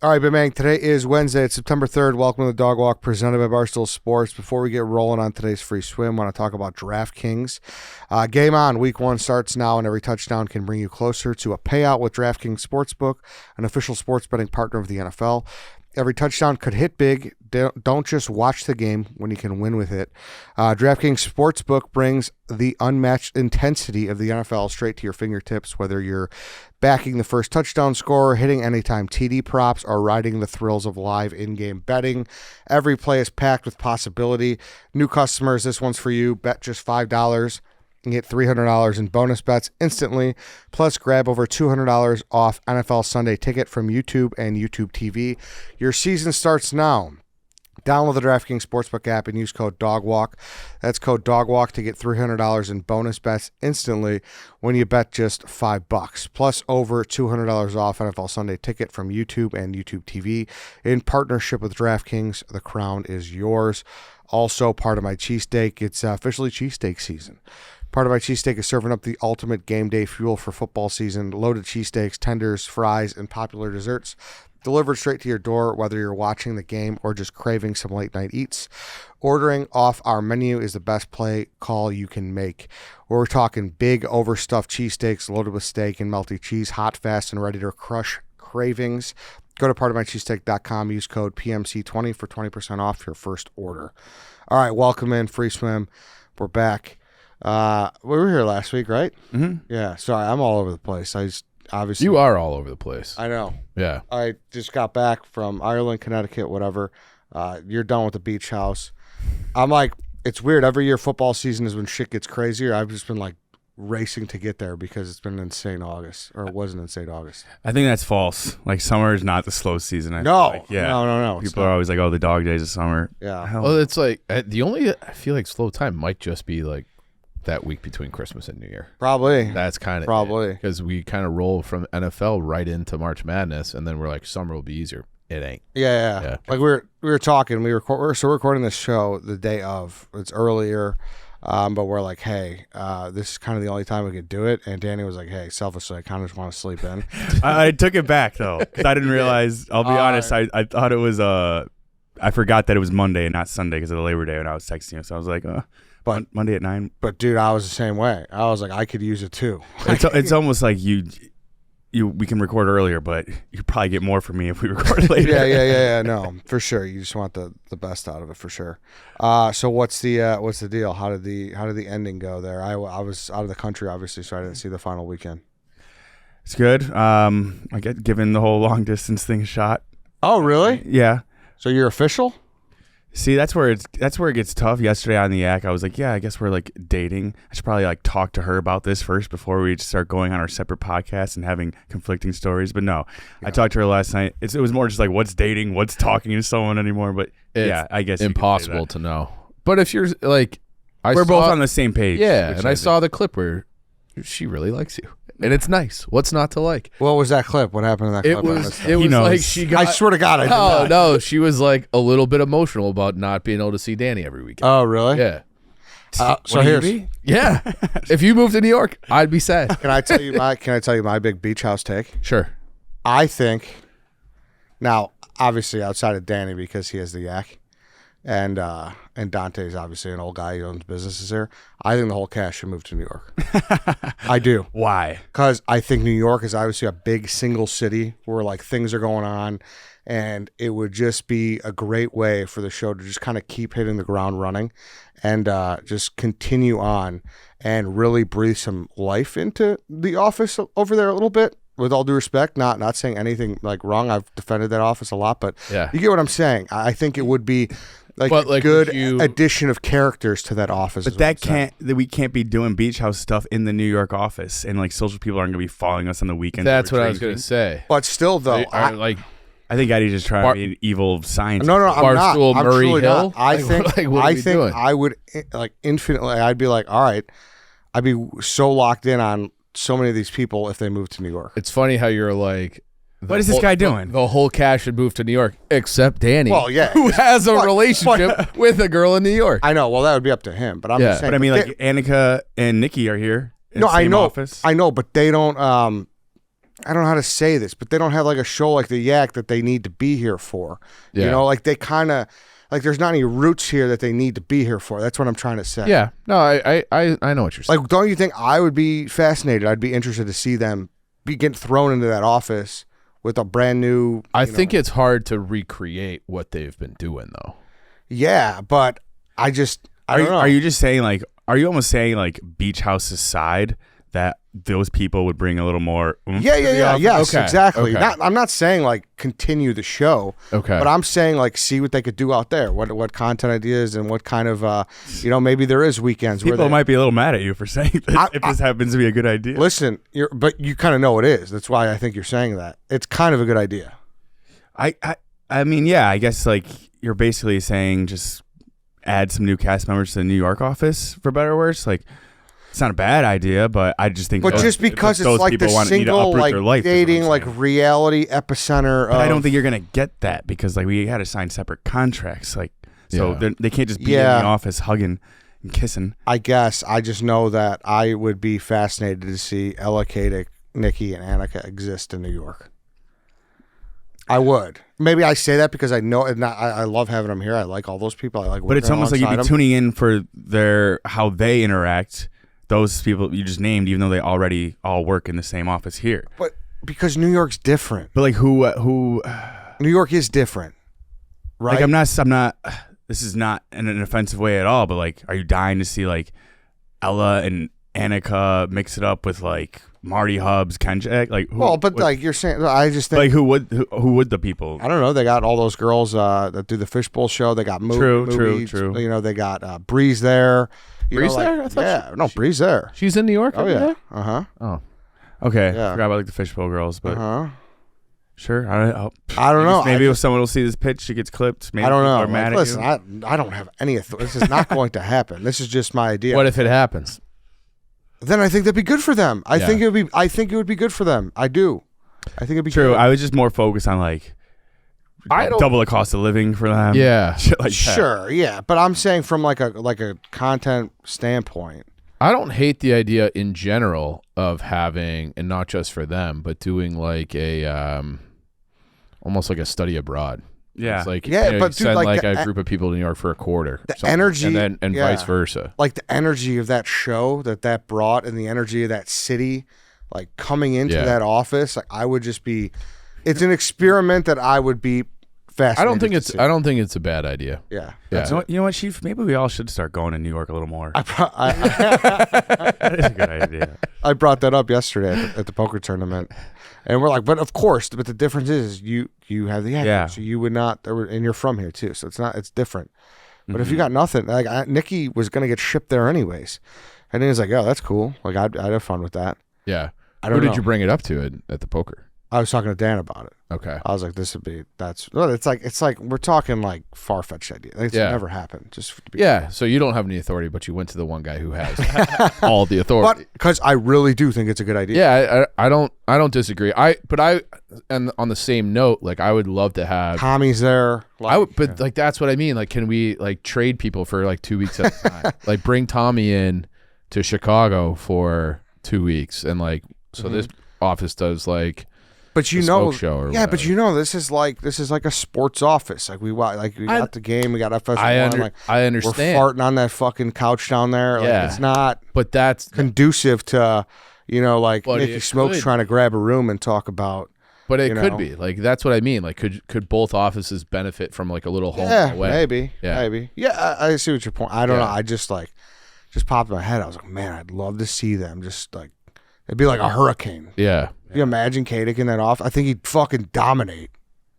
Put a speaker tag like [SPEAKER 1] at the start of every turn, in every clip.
[SPEAKER 1] All right, Big today is Wednesday. It's September 3rd. Welcome to the Dog Walk presented by Barstool Sports. Before we get rolling on today's free swim, I want to talk about DraftKings. Game on. Week 1 starts now, and every touchdown can bring you closer to a payout with DraftKings Sportsbook, an official sports betting partner of the NFL. Every touchdown could hit big. Don't just watch the game when you can win with it. DraftKings Sportsbook brings the unmatched intensity of the NFL straight to your fingertips, whether you're backing the first touchdown scorer, hitting anytime TD props, or riding the thrills of live in-game betting. Every play is packed with possibility. New customers, this one's for you. Bet just $5. And get $300 in bonus bets instantly. Plus, grab over $200 off NFL Sunday Ticket from YouTube and YouTube TV. Your season starts now. Download the DraftKings Sportsbook app and use code DOGWALK. That's code DOGWALK to get $300 in bonus bets instantly when you bet just $5. Plus, over $200 off NFL Sunday Ticket from YouTube and YouTube TV. In partnership with DraftKings, the crown is yours. Also, part of my cheesesteak. It's officially cheesesteak season. Part of my cheesesteak is serving up the ultimate game day fuel for football season. Loaded cheesesteaks, tenders, fries, and popular desserts delivered straight to your door, whether you're watching the game or just craving some late night eats. Ordering off our menu is the best play call you can make. We're talking big overstuffed cheesesteaks loaded with steak and melty cheese, hot, fast, and ready to crush cravings. Go to partofmycheesesteak.com. Use code PMC20 for 20% off your first order. All right, welcome in Free Swim. We're back. We were here last week, right?
[SPEAKER 2] Mm-hmm.
[SPEAKER 1] Yeah. Sorry, I'm all over the place. Obviously
[SPEAKER 2] you are all over the place.
[SPEAKER 1] I know.
[SPEAKER 2] Yeah.
[SPEAKER 1] I just got back from Ireland, Connecticut, whatever. You're done with the beach house. I'm like, it's weird. Every year football season is when shit gets crazier. I've just been like racing to get there because it's been an insane August, or it was an insane August.
[SPEAKER 3] I think that's false. Like, summer is not the slow season. I
[SPEAKER 1] No.
[SPEAKER 3] feel like. Yeah.
[SPEAKER 1] No.
[SPEAKER 3] People are always like, oh, the dog days of summer.
[SPEAKER 1] Yeah.
[SPEAKER 3] Hell.
[SPEAKER 2] Well, it's like the only I feel like slow time might just be like that week between Christmas and New Year.
[SPEAKER 1] Probably.
[SPEAKER 2] That's kind of
[SPEAKER 1] Probably.
[SPEAKER 2] because we kind of roll from NFL right into March Madness, and then we're like summer will be easier. It ain't.
[SPEAKER 1] Yeah. Like we were talking. We're recording this show the day of. It's earlier. But we're like, hey, this is kind of the only time we could do it. And Danny was like, hey, selfishly, I kind of just want to sleep in.
[SPEAKER 3] I took it back, though, because I didn't realize. I'll be honest. I thought it was I forgot that it was Monday and not Sunday because of the Labor Day when I was texting you. So I was like, but Monday at 9.
[SPEAKER 1] But, dude, I was the same way. I was like, I could use it, too.
[SPEAKER 3] It's almost like we can record earlier, but you probably get more from me if we record later.
[SPEAKER 1] Yeah. No, for sure. You just want the best out of it for sure. So what's the deal? How did the ending go there? I was out of the country obviously, so I didn't see the final weekend.
[SPEAKER 3] It's good. I get given the whole long distance thing a shot.
[SPEAKER 1] Oh, really?
[SPEAKER 3] Yeah.
[SPEAKER 1] So you're official?
[SPEAKER 3] See, that's where it gets tough. Yesterday on the yak, I was like, yeah, I guess we're like dating. I should probably like talk to her about this first before we start going on our separate podcasts and having conflicting stories. But no, yeah. I talked to her last night. It was more just like, what's dating, what's talking to someone anymore. But yeah, I guess
[SPEAKER 2] impossible to know. But if you're like,
[SPEAKER 3] we're both on the same page.
[SPEAKER 2] Yeah, and I saw the clip where she really likes you. And it's nice. What's not to like?
[SPEAKER 1] What was that clip? What happened in that clip?
[SPEAKER 2] It was like she got...
[SPEAKER 1] I swear to God, I did not.
[SPEAKER 2] No, she was like a little bit emotional about not being able to see Danny every weekend.
[SPEAKER 1] Oh, really?
[SPEAKER 2] Yeah.
[SPEAKER 1] So here's...
[SPEAKER 2] Yeah. If you moved to New York, I'd be sad.
[SPEAKER 1] Can I tell you my big beach house take?
[SPEAKER 2] Sure.
[SPEAKER 1] I think, now, obviously outside of Danny because he has the yak, and Dante's obviously an old guy who owns businesses here. I think the whole cast should move to New York. I do.
[SPEAKER 3] Why?
[SPEAKER 1] Because I think New York is obviously a big single city where like things are going on, and it would just be a great way for the show to just kind of keep hitting the ground running and just continue on and really breathe some life into the office over there a little bit. With all due respect, not saying anything like wrong. I've defended that office a lot, but
[SPEAKER 2] yeah.
[SPEAKER 1] You get what I'm saying. I think it would be like a good addition of characters to that office.
[SPEAKER 3] But we can't be doing beach house stuff in the New York office, and like social people aren't going to be following us on the weekend.
[SPEAKER 2] That's what I was going to say.
[SPEAKER 1] But still, though,
[SPEAKER 3] I think Eddie's just trying to be an evil scientist.
[SPEAKER 1] No, I'm
[SPEAKER 2] Barstool
[SPEAKER 1] not.
[SPEAKER 2] Murray
[SPEAKER 1] I'm
[SPEAKER 2] Hill.
[SPEAKER 1] Not. I think I would like infinitely. I'd be like, all right, I'd be so locked in on so many of these people if they move to New York.
[SPEAKER 2] It's funny how you're like,
[SPEAKER 3] what is this guy doing?
[SPEAKER 2] The whole cast should move to New York, except Danny.
[SPEAKER 1] Well, yeah,
[SPEAKER 2] who has a relationship with a girl in New York.
[SPEAKER 1] I know. Well, that would be up to him. But I'm just saying.
[SPEAKER 3] But I mean, like Annika and Nikki are here.
[SPEAKER 1] No, I know.
[SPEAKER 3] Office.
[SPEAKER 1] I know, but they don't. I don't know how to say this, but they don't have like a show like the Yak that they need to be here for.
[SPEAKER 2] Yeah.
[SPEAKER 1] You know, like they kind of like there's not any roots here that they need to be here for. That's what I'm trying to say.
[SPEAKER 2] Yeah. No, I know what you're saying.
[SPEAKER 1] Like, don't you think I would be fascinated? I'd be interested to see them get thrown into that office with a brand new.
[SPEAKER 2] I think it's hard to recreate what they've been doing, though.
[SPEAKER 1] Yeah, but I don't know.
[SPEAKER 3] Are you just saying like? Are you almost saying like Beach House's side that those people would bring a little more?
[SPEAKER 1] Yeah. Yes,
[SPEAKER 2] Okay,
[SPEAKER 1] exactly.
[SPEAKER 2] okay.
[SPEAKER 1] I'm not saying like continue the show.
[SPEAKER 2] Okay.
[SPEAKER 1] But I'm saying like see what they could do out there. What content ideas and what kind of maybe there is weekends where
[SPEAKER 3] People might be a little mad at you for saying this if this happens to be a good idea.
[SPEAKER 1] Listen, but you kind of know it is. That's why I think you're saying that. It's kind of a good idea.
[SPEAKER 3] I mean, yeah, I guess like you're basically saying just add some new cast members to the New York office for better or worse. Like it's not a bad idea, but I just think.
[SPEAKER 1] But just because it's like the single like dating like reality epicenter.
[SPEAKER 3] But I don't think you're gonna get that because like we had to sign separate contracts. Like so they can't just be in the office hugging and kissing.
[SPEAKER 1] I guess I just know that I would be fascinated to see Ella, Kadick, Nikki, and Annika exist in New York. I would. Maybe I say that because I know I love having them here. I like all those people. I like.
[SPEAKER 3] But it's almost like you'd be tuning in for how they interact. Those people you just named, even though they already all work in the same office here.
[SPEAKER 1] But because New York's different.
[SPEAKER 3] But like who?
[SPEAKER 1] New York is different, right?
[SPEAKER 3] Like I'm not. This is not in an offensive way at all. But like, are you dying to see like Ella and Annika mix it up with like Marty Hubbs, Kenjack? Like,
[SPEAKER 1] like you're saying, I just think
[SPEAKER 3] like who would the people?
[SPEAKER 1] I don't know. They got all those girls that do the Fishbowl show. They got
[SPEAKER 3] True.
[SPEAKER 1] You know, they got Breeze there.
[SPEAKER 2] Breeze there? I thought
[SPEAKER 1] Breeze there.
[SPEAKER 2] She's in New York.
[SPEAKER 1] Oh yeah.
[SPEAKER 2] Day?
[SPEAKER 1] Oh.
[SPEAKER 3] Okay.
[SPEAKER 1] Yeah.
[SPEAKER 3] Forgot about like the Fishbowl girls, but sure.
[SPEAKER 1] I don't know.
[SPEAKER 3] Maybe if someone will see this pitch, she gets clipped. Maybe
[SPEAKER 1] I don't know.
[SPEAKER 3] people are mad at
[SPEAKER 1] listen,
[SPEAKER 3] you.
[SPEAKER 1] I don't have any authority. This is not going to happen. This is just my idea.
[SPEAKER 2] What if it happens?
[SPEAKER 1] Then I think that'd be good for them. I think it would be good for them. I do. I think it'd be
[SPEAKER 3] true.
[SPEAKER 1] Good.
[SPEAKER 3] I was just more focused on like double the cost of living for them.
[SPEAKER 2] Yeah.
[SPEAKER 3] Shit like that.
[SPEAKER 1] Sure, yeah. But I'm saying from like a content standpoint.
[SPEAKER 2] I don't hate the idea in general of having, and not just for them, but doing like a almost like a study abroad.
[SPEAKER 3] Yeah.
[SPEAKER 2] It's like,
[SPEAKER 1] but
[SPEAKER 2] you
[SPEAKER 1] dude,
[SPEAKER 2] send
[SPEAKER 1] like
[SPEAKER 2] like
[SPEAKER 1] the
[SPEAKER 2] a group of people to New York for a quarter.
[SPEAKER 1] The energy.
[SPEAKER 2] And vice versa.
[SPEAKER 1] Like the energy of that show that brought and the energy of that city, like coming into that office, like I would just be, it's an experiment that I would be fascinated.
[SPEAKER 2] I don't think it's a bad idea.
[SPEAKER 1] Yeah.
[SPEAKER 3] You know what, Chief? Maybe we all should start going to New York a little more.
[SPEAKER 1] That
[SPEAKER 3] is a good idea.
[SPEAKER 1] I brought that up yesterday at the poker tournament. And we're like, but of course, but the difference is you have the accent, so you would not, and you're from here too, so it's different. But if you got nothing, like Nikki was gonna get shipped there anyways, and he was like, oh, that's cool. Like I'd have fun with that.
[SPEAKER 2] Yeah.
[SPEAKER 1] Who
[SPEAKER 2] did you bring it up to at the poker?
[SPEAKER 1] I was talking to Dan about it.
[SPEAKER 2] Okay.
[SPEAKER 1] I was like, it's like we're talking like far-fetched idea. It's never happened.
[SPEAKER 2] So you don't have any authority, but you went to the one guy who has all the authority.
[SPEAKER 1] But because I really do think it's a good idea.
[SPEAKER 2] Yeah, I don't disagree. And on the same note, like I would love to have
[SPEAKER 1] Tommy's there.
[SPEAKER 2] Like, like that's what I mean. Like, can we like trade people for like 2 weeks at a time? Like bring Tommy in to Chicago for 2 weeks, and like this office does like.
[SPEAKER 1] But you
[SPEAKER 2] know,
[SPEAKER 1] but you know, this is like a sports office. Like we got the game, we got FS1.
[SPEAKER 2] I understand.
[SPEAKER 1] We're farting on that fucking couch down there. Like, it's not.
[SPEAKER 2] But that's
[SPEAKER 1] conducive to, like Nicky Smokes trying to grab a room and talk about.
[SPEAKER 2] But it could be like that's what I mean. Like, could both offices benefit from like a little home away?
[SPEAKER 1] Maybe. Yeah, I see what your point. I don't know. I just popped in my head. I was like, man, I'd love to see them. Just like it'd be like a hurricane.
[SPEAKER 2] Yeah.
[SPEAKER 1] You imagine Kadick in that off? I think he'd fucking dominate.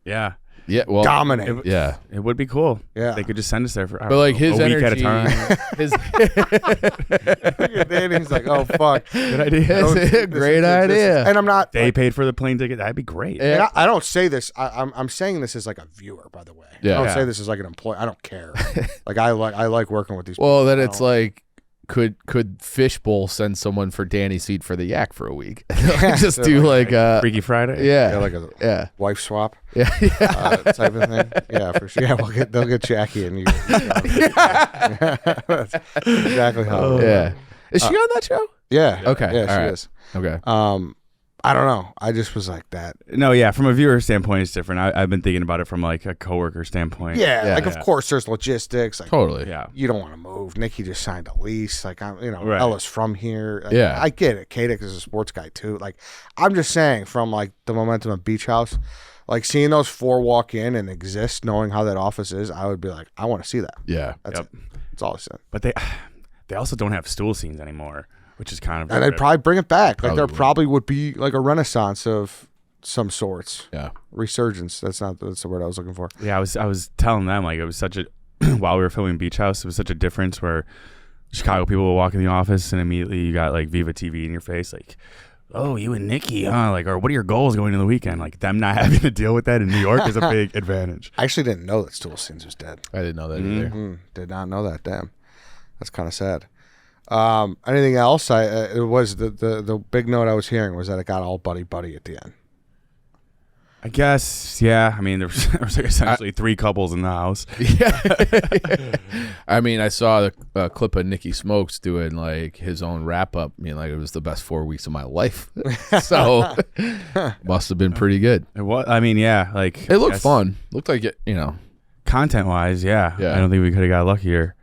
[SPEAKER 3] Yeah.
[SPEAKER 2] Yeah. Well,
[SPEAKER 1] dominate.
[SPEAKER 3] It would be cool.
[SPEAKER 1] Yeah.
[SPEAKER 3] They could just send us there for
[SPEAKER 2] but like his
[SPEAKER 3] a
[SPEAKER 2] energy,
[SPEAKER 3] week at a time.
[SPEAKER 1] Danny's like, oh fuck,
[SPEAKER 3] good idea.
[SPEAKER 2] Great idea.
[SPEAKER 1] And I'm not.
[SPEAKER 3] They paid for the plane ticket. That'd be great.
[SPEAKER 1] And I don't say this. I'm saying this as like a viewer, by the way.
[SPEAKER 2] Yeah.
[SPEAKER 1] I don't say this as like an employee. I don't care. Like I like working with these.
[SPEAKER 2] Well,
[SPEAKER 1] people.
[SPEAKER 2] then it's like. Could Fishbowl send someone for Danny's seat for the Yak for a week? Just do like
[SPEAKER 3] Freaky Friday.
[SPEAKER 1] Yeah, like a wife swap.
[SPEAKER 2] Yeah,
[SPEAKER 1] type of thing. Yeah, for sure. Yeah, they'll get Jackie and you. That's exactly how.
[SPEAKER 2] Yeah, is she on that show?
[SPEAKER 1] Yeah.
[SPEAKER 2] Okay.
[SPEAKER 1] Yeah, she is.
[SPEAKER 2] Okay.
[SPEAKER 1] I don't know. I just was like that.
[SPEAKER 3] No, yeah. From a viewer standpoint, it's different. I've been thinking about it from like a coworker standpoint.
[SPEAKER 1] Yeah, of course there's logistics. Like,
[SPEAKER 2] Totally.
[SPEAKER 3] Yeah.
[SPEAKER 1] you don't want to move. Nikki just signed a lease. Like,
[SPEAKER 3] Right.
[SPEAKER 1] Ella's from here. Like,
[SPEAKER 2] Yeah.
[SPEAKER 1] I get it. Kadek is a sports guy too. Like, I'm just saying from like the momentum of Beach House, like seeing those 4 walk in and exist, knowing how that office is, I would be like, I want to see that.
[SPEAKER 2] Yeah.
[SPEAKER 1] That's it. That's all I said.
[SPEAKER 3] But they also don't have stool scenes anymore, which is kind of.
[SPEAKER 1] And they'd probably bring it back. Like, there
[SPEAKER 2] Probably.
[SPEAKER 1] probably would be like a renaissance of some sorts.
[SPEAKER 2] Yeah.
[SPEAKER 1] Resurgence. That's the word I was looking for.
[SPEAKER 3] Yeah, I was telling them like it was such a while we were filming Beach House, it was such a difference where Chicago people will walk in the office and immediately you got like Viva TV in your face, like, oh, you and Nikki, huh? Like, or what are your goals going into the weekend? Like, them not having to deal with that in New York is a big advantage.
[SPEAKER 1] I actually didn't know that Stool Scenes was dead.
[SPEAKER 2] I didn't know that either.
[SPEAKER 1] Did not know that. Damn, that's kind of sad. Anything else? It was the big note I was hearing was that it got all buddy at the end.
[SPEAKER 3] I guess, yeah. I mean, there was like essentially 3 couples in the house.
[SPEAKER 2] Yeah. I mean, I saw the clip of Nicky Smokes doing like his own wrap up. I mean, like it was the best 4 weeks of my life. So must have been pretty good.
[SPEAKER 3] It was, I mean, yeah, like
[SPEAKER 2] It looked fun. Looked like it,
[SPEAKER 3] content wise, yeah.
[SPEAKER 2] Yeah.
[SPEAKER 3] I don't think we could have got luckier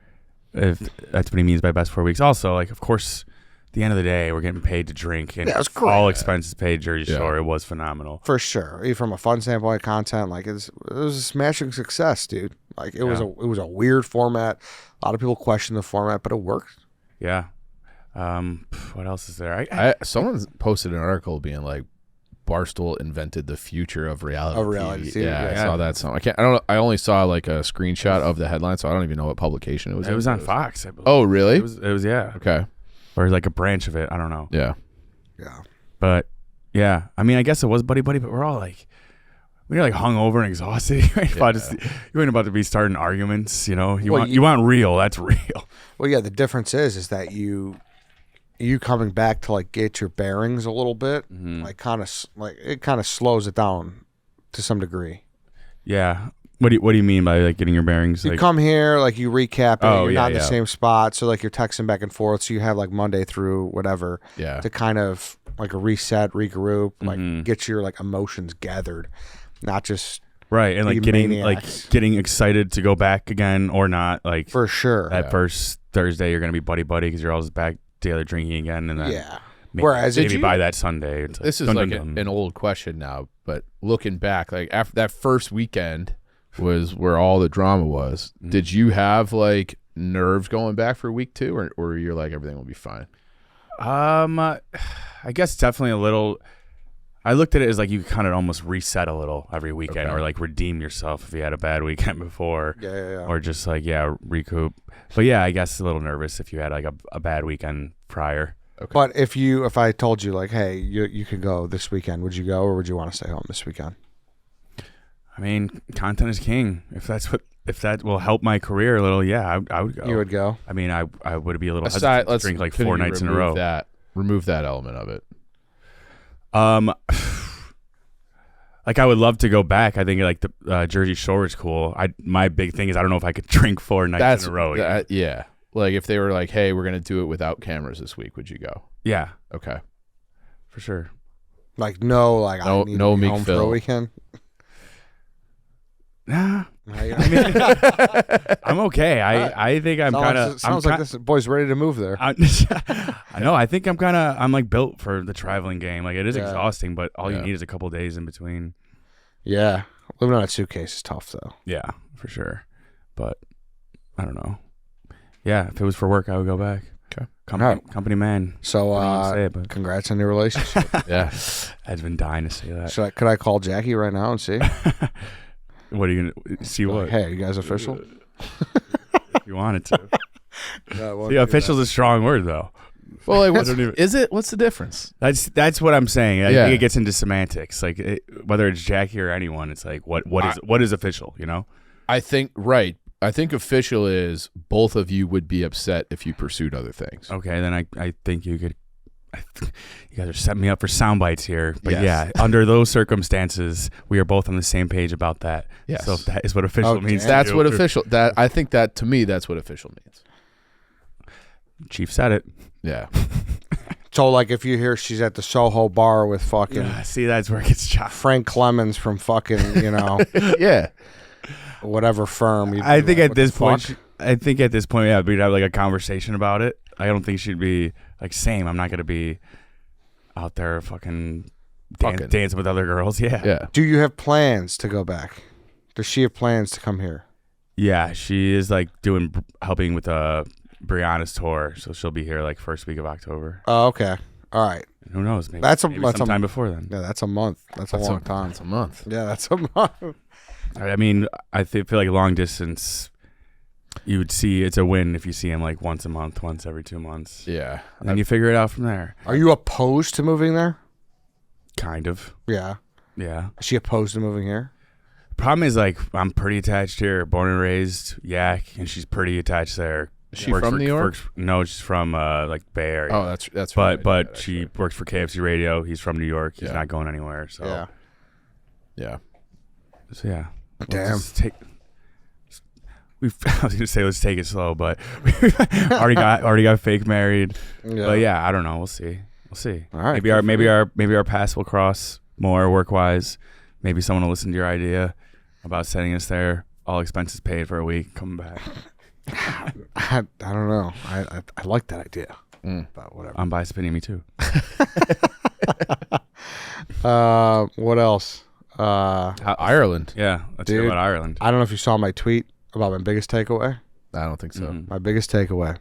[SPEAKER 3] if that's what he means by best 4 weeks. Also, like, of course, at the end of the day, we're getting paid to drink, and
[SPEAKER 1] Yeah, it was great.
[SPEAKER 3] all expenses paid. Jersey
[SPEAKER 2] Yeah.
[SPEAKER 3] Shore, it was phenomenal.
[SPEAKER 1] For sure. Even from a fun standpoint, content, like it was a smashing success, dude. Like it was a weird format. A lot of people question the format, but it worked.
[SPEAKER 3] Yeah. What else is there?
[SPEAKER 2] Someone posted an article being like, Barstool invented the future of reality. TV. Yeah, I saw that. I don't know. I only saw like a screenshot of the headline, so I don't even know what publication it was.
[SPEAKER 3] It was on Fox, I believe.
[SPEAKER 2] Oh, really?
[SPEAKER 3] It was yeah.
[SPEAKER 2] Okay.
[SPEAKER 3] Or like a branch of it. I don't know.
[SPEAKER 2] Yeah.
[SPEAKER 1] Yeah.
[SPEAKER 3] But yeah, I mean, I guess it was buddy, but we're all like, when you're like hungover and exhausted, you ain't about to be starting arguments. You want real. That's real.
[SPEAKER 1] Well, yeah. The difference is that you coming back to like get your bearings a little bit, like it kind of slows it down to some degree.
[SPEAKER 3] Yeah. What do you mean by like getting your bearings?
[SPEAKER 1] You
[SPEAKER 3] like,
[SPEAKER 1] come here, like you recap it.
[SPEAKER 3] Oh,
[SPEAKER 1] You're
[SPEAKER 3] yeah,
[SPEAKER 1] not in the
[SPEAKER 3] yeah.
[SPEAKER 1] same spot, so like you're texting back and forth. So you have like Monday through whatever
[SPEAKER 2] Yeah.
[SPEAKER 1] to kind of like a reset, regroup, like get your like emotions gathered, not just
[SPEAKER 3] right, and like
[SPEAKER 1] be
[SPEAKER 3] getting
[SPEAKER 1] maniacs.
[SPEAKER 3] getting excited to go back again or not. Like
[SPEAKER 1] for sure.
[SPEAKER 3] that first Thursday, you're gonna be buddy because you're all just back together drinking again, and then
[SPEAKER 1] Yeah.
[SPEAKER 3] maybe,
[SPEAKER 1] Whereas
[SPEAKER 3] maybe by that Sunday, it's like,
[SPEAKER 2] This is
[SPEAKER 3] dun,
[SPEAKER 2] like
[SPEAKER 3] dun, dun.
[SPEAKER 2] an old question now, but looking back, like after that first weekend was where all the drama was. Did you have like nerves going back for week 2, or you're like everything will be fine?
[SPEAKER 3] I guess definitely a little. I looked at it as like you kind of almost reset a little every weekend,
[SPEAKER 2] Okay.
[SPEAKER 3] or like redeem yourself if you had a bad weekend before,
[SPEAKER 1] Yeah.
[SPEAKER 3] or just like recoup. But yeah, I guess a little nervous if you had like a bad weekend prior.
[SPEAKER 1] But if I told you like, hey, you can go this weekend, would you go or would you want to stay home this weekend?
[SPEAKER 3] I mean, content is king. If that will help my career a little, yeah, I would go.
[SPEAKER 1] You would go.
[SPEAKER 3] I mean, I would be a little
[SPEAKER 2] Aside,
[SPEAKER 3] hesitant to drink like
[SPEAKER 2] can
[SPEAKER 3] 4
[SPEAKER 2] you
[SPEAKER 3] nights in a
[SPEAKER 2] remove
[SPEAKER 3] row.
[SPEAKER 2] Remove that element of it.
[SPEAKER 3] Like I would love to go back. I think like the Jersey Shore is cool. My big thing is I don't know if I could drink 4 nights in a row.
[SPEAKER 2] Yeah. Like if they were like, hey, we're gonna do it without cameras this week, would you go?
[SPEAKER 3] Yeah,
[SPEAKER 2] Okay.
[SPEAKER 3] for sure.
[SPEAKER 1] Like no, I
[SPEAKER 2] No-
[SPEAKER 1] need
[SPEAKER 2] no
[SPEAKER 1] to be
[SPEAKER 2] Meek
[SPEAKER 1] home for a
[SPEAKER 2] Phil.
[SPEAKER 1] weekend.
[SPEAKER 3] Nah,
[SPEAKER 1] I
[SPEAKER 3] I mean, I'm okay. I think I'm kind of.
[SPEAKER 1] sounds like this boy's ready to move there.
[SPEAKER 3] I know. I think I'm like built for the traveling game. Like it is exhausting, but all you need is a couple days in between.
[SPEAKER 1] Yeah, living on a suitcase is tough though.
[SPEAKER 3] Yeah, for sure. But I don't know. Yeah, if it was for work, I would go back.
[SPEAKER 2] Okay.
[SPEAKER 3] Company man.
[SPEAKER 1] So,
[SPEAKER 3] I don't wanna say it, but
[SPEAKER 1] congrats on your relationship.
[SPEAKER 2] Yeah.
[SPEAKER 3] I've been dying to say that.
[SPEAKER 1] Could I call Jackie right now and see?
[SPEAKER 3] What are you gonna see? What
[SPEAKER 1] Hey, you guys official?
[SPEAKER 3] if you wanted to?
[SPEAKER 1] No,
[SPEAKER 3] The official's a strong word, though.
[SPEAKER 2] Well, like, what's,
[SPEAKER 3] don't even-
[SPEAKER 2] is it? What's the difference?
[SPEAKER 3] That's what I'm saying. I
[SPEAKER 2] Yeah.
[SPEAKER 3] think it gets into semantics. Like whether it's Jackie or anyone, it's like what is official? You know?
[SPEAKER 2] I think official is both of you would be upset if you pursued other things.
[SPEAKER 3] Okay, then I think you could. You guys are setting me up for sound bites here, but
[SPEAKER 2] Yes.
[SPEAKER 3] yeah, under those circumstances, we are both on the same page about that.
[SPEAKER 2] Yes.
[SPEAKER 3] So if that is what official
[SPEAKER 1] Okay.
[SPEAKER 3] means. to
[SPEAKER 2] That's
[SPEAKER 3] you,
[SPEAKER 2] what official. That I think that to me, that's what official means.
[SPEAKER 3] Chief said it.
[SPEAKER 2] Yeah.
[SPEAKER 1] So, like, if you hear she's at the Soho bar with fucking
[SPEAKER 3] See, that's where it gets chopped.
[SPEAKER 1] Frank Clemens from fucking,
[SPEAKER 2] Yeah.
[SPEAKER 1] whatever firm.
[SPEAKER 3] I think at this point, yeah, we'd have like a conversation about it. I don't think she'd be like, same. I'm not gonna be out there fucking dancing with other girls. Yeah.
[SPEAKER 2] Yeah.
[SPEAKER 1] Do you have plans to go back? Does she have plans to come here?
[SPEAKER 3] Yeah, she is like helping with Brianna's tour, so she'll be here like first week of October.
[SPEAKER 1] Oh, okay. All right.
[SPEAKER 3] Who knows? Maybe
[SPEAKER 1] That's
[SPEAKER 3] sometime before then.
[SPEAKER 1] Yeah, that's a month. That's a long time.
[SPEAKER 2] That's a month.
[SPEAKER 1] Yeah, that's a month.
[SPEAKER 3] I mean, I feel like long distance, you would see it's a win if you see him like once a month, once every 2 months.
[SPEAKER 2] Yeah.
[SPEAKER 3] And then you figure it out from there.
[SPEAKER 1] Are you opposed to moving there?
[SPEAKER 3] Kind of.
[SPEAKER 1] Yeah.
[SPEAKER 3] Yeah.
[SPEAKER 1] Is she opposed to moving here?
[SPEAKER 3] Problem is, like, I'm pretty attached here, born and raised, Yak, and she's pretty attached there.
[SPEAKER 2] Is she from New York?
[SPEAKER 3] No, she's from like Bay Area.
[SPEAKER 2] Oh, that's right.
[SPEAKER 3] But she works for KFC Radio. He's from New York. He's not going anywhere. So
[SPEAKER 1] Yeah.
[SPEAKER 2] Yeah.
[SPEAKER 3] So yeah.
[SPEAKER 1] Damn.
[SPEAKER 3] I was gonna say let's take it slow, but we already got fake married.
[SPEAKER 1] Yeah.
[SPEAKER 3] But yeah, I don't know. We'll see.
[SPEAKER 1] All right.
[SPEAKER 3] Maybe our paths will cross more work wise. Maybe someone will listen to your idea about sending us there, all expenses paid for a week, coming back.
[SPEAKER 1] I don't know. I like that idea. But whatever.
[SPEAKER 3] I'm by spinning me too.
[SPEAKER 1] What else?
[SPEAKER 2] Ireland.
[SPEAKER 3] Yeah, let's
[SPEAKER 1] Dude,
[SPEAKER 3] hear about Ireland.
[SPEAKER 1] I don't know if you saw my tweet about my biggest takeaway.
[SPEAKER 2] I don't think so.
[SPEAKER 3] Mhm.
[SPEAKER 1] My biggest takeaway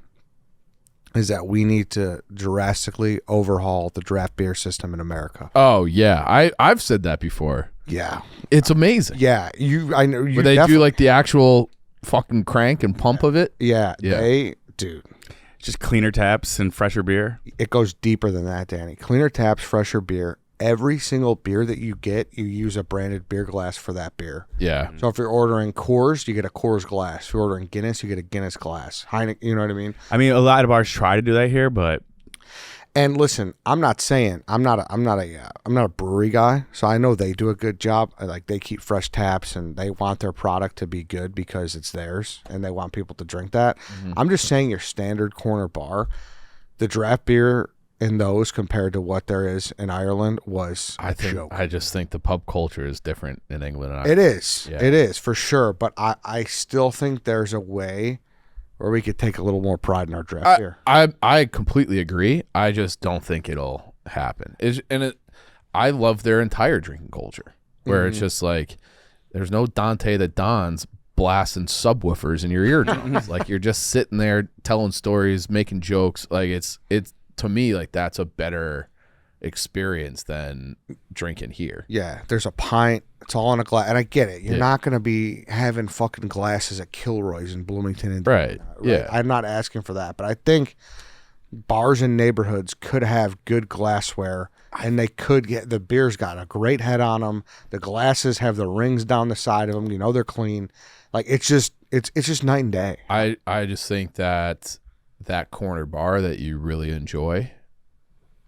[SPEAKER 1] is that we need to drastically overhaul the draft beer system in America.
[SPEAKER 2] Oh yeah, I've said that before.
[SPEAKER 1] Yeah.
[SPEAKER 2] It's amazing.
[SPEAKER 1] Yeah. I know you
[SPEAKER 2] Where they do like the actual fucking crank and pump of it.
[SPEAKER 1] Yeah.
[SPEAKER 2] Yeah.
[SPEAKER 1] Dude.
[SPEAKER 3] Just cleaner taps and fresher beer.
[SPEAKER 1] It goes deeper than that, Danny. Cleaner taps, fresher beer. Every single beer that you get, you use a branded beer glass for that beer.
[SPEAKER 2] Yeah.
[SPEAKER 1] So if you're ordering Coors, you get a Coors glass. If you're ordering Guinness, you get a Guinness glass. Heineken, you know what I mean?
[SPEAKER 3] I mean, a lot of bars try to do that here, but
[SPEAKER 1] And listen, I'm not a brewery guy, so I know they do a good job. Like, they keep fresh taps and they want their product to be good because it's theirs and they want people to drink that. I'm just saying your standard corner bar, the draft beer in those compared to what there is in Ireland was a joke.
[SPEAKER 2] I just think the pub culture is different in England and
[SPEAKER 1] It
[SPEAKER 2] Ireland.
[SPEAKER 1] is.
[SPEAKER 2] Yeah.
[SPEAKER 1] It is for sure, but I still think there's a way where we could take a little more pride in our draft beer.
[SPEAKER 2] I completely agree. I just don't think it'll happen. I love their entire drinking culture, where it's just like there's no Dante the Don's blasting subwoofers in your eardrums. Like, you're just sitting there telling stories, making jokes. Like, it's to me, like, that's a better experience than drinking here.
[SPEAKER 1] Yeah, there's a pint. It's all in a glass, and I get it. You're
[SPEAKER 2] Yeah.
[SPEAKER 1] not going to be having fucking glasses at Kilroy's in Bloomington, and
[SPEAKER 2] Right. Yeah.
[SPEAKER 1] I'm not asking for that, but I think bars and neighborhoods could have good glassware, and they could get the beer's got a great head on them. The glasses have the rings down the side of them. You know they're clean. Like, it's just night and day.
[SPEAKER 2] I just think that corner bar that you really enjoy.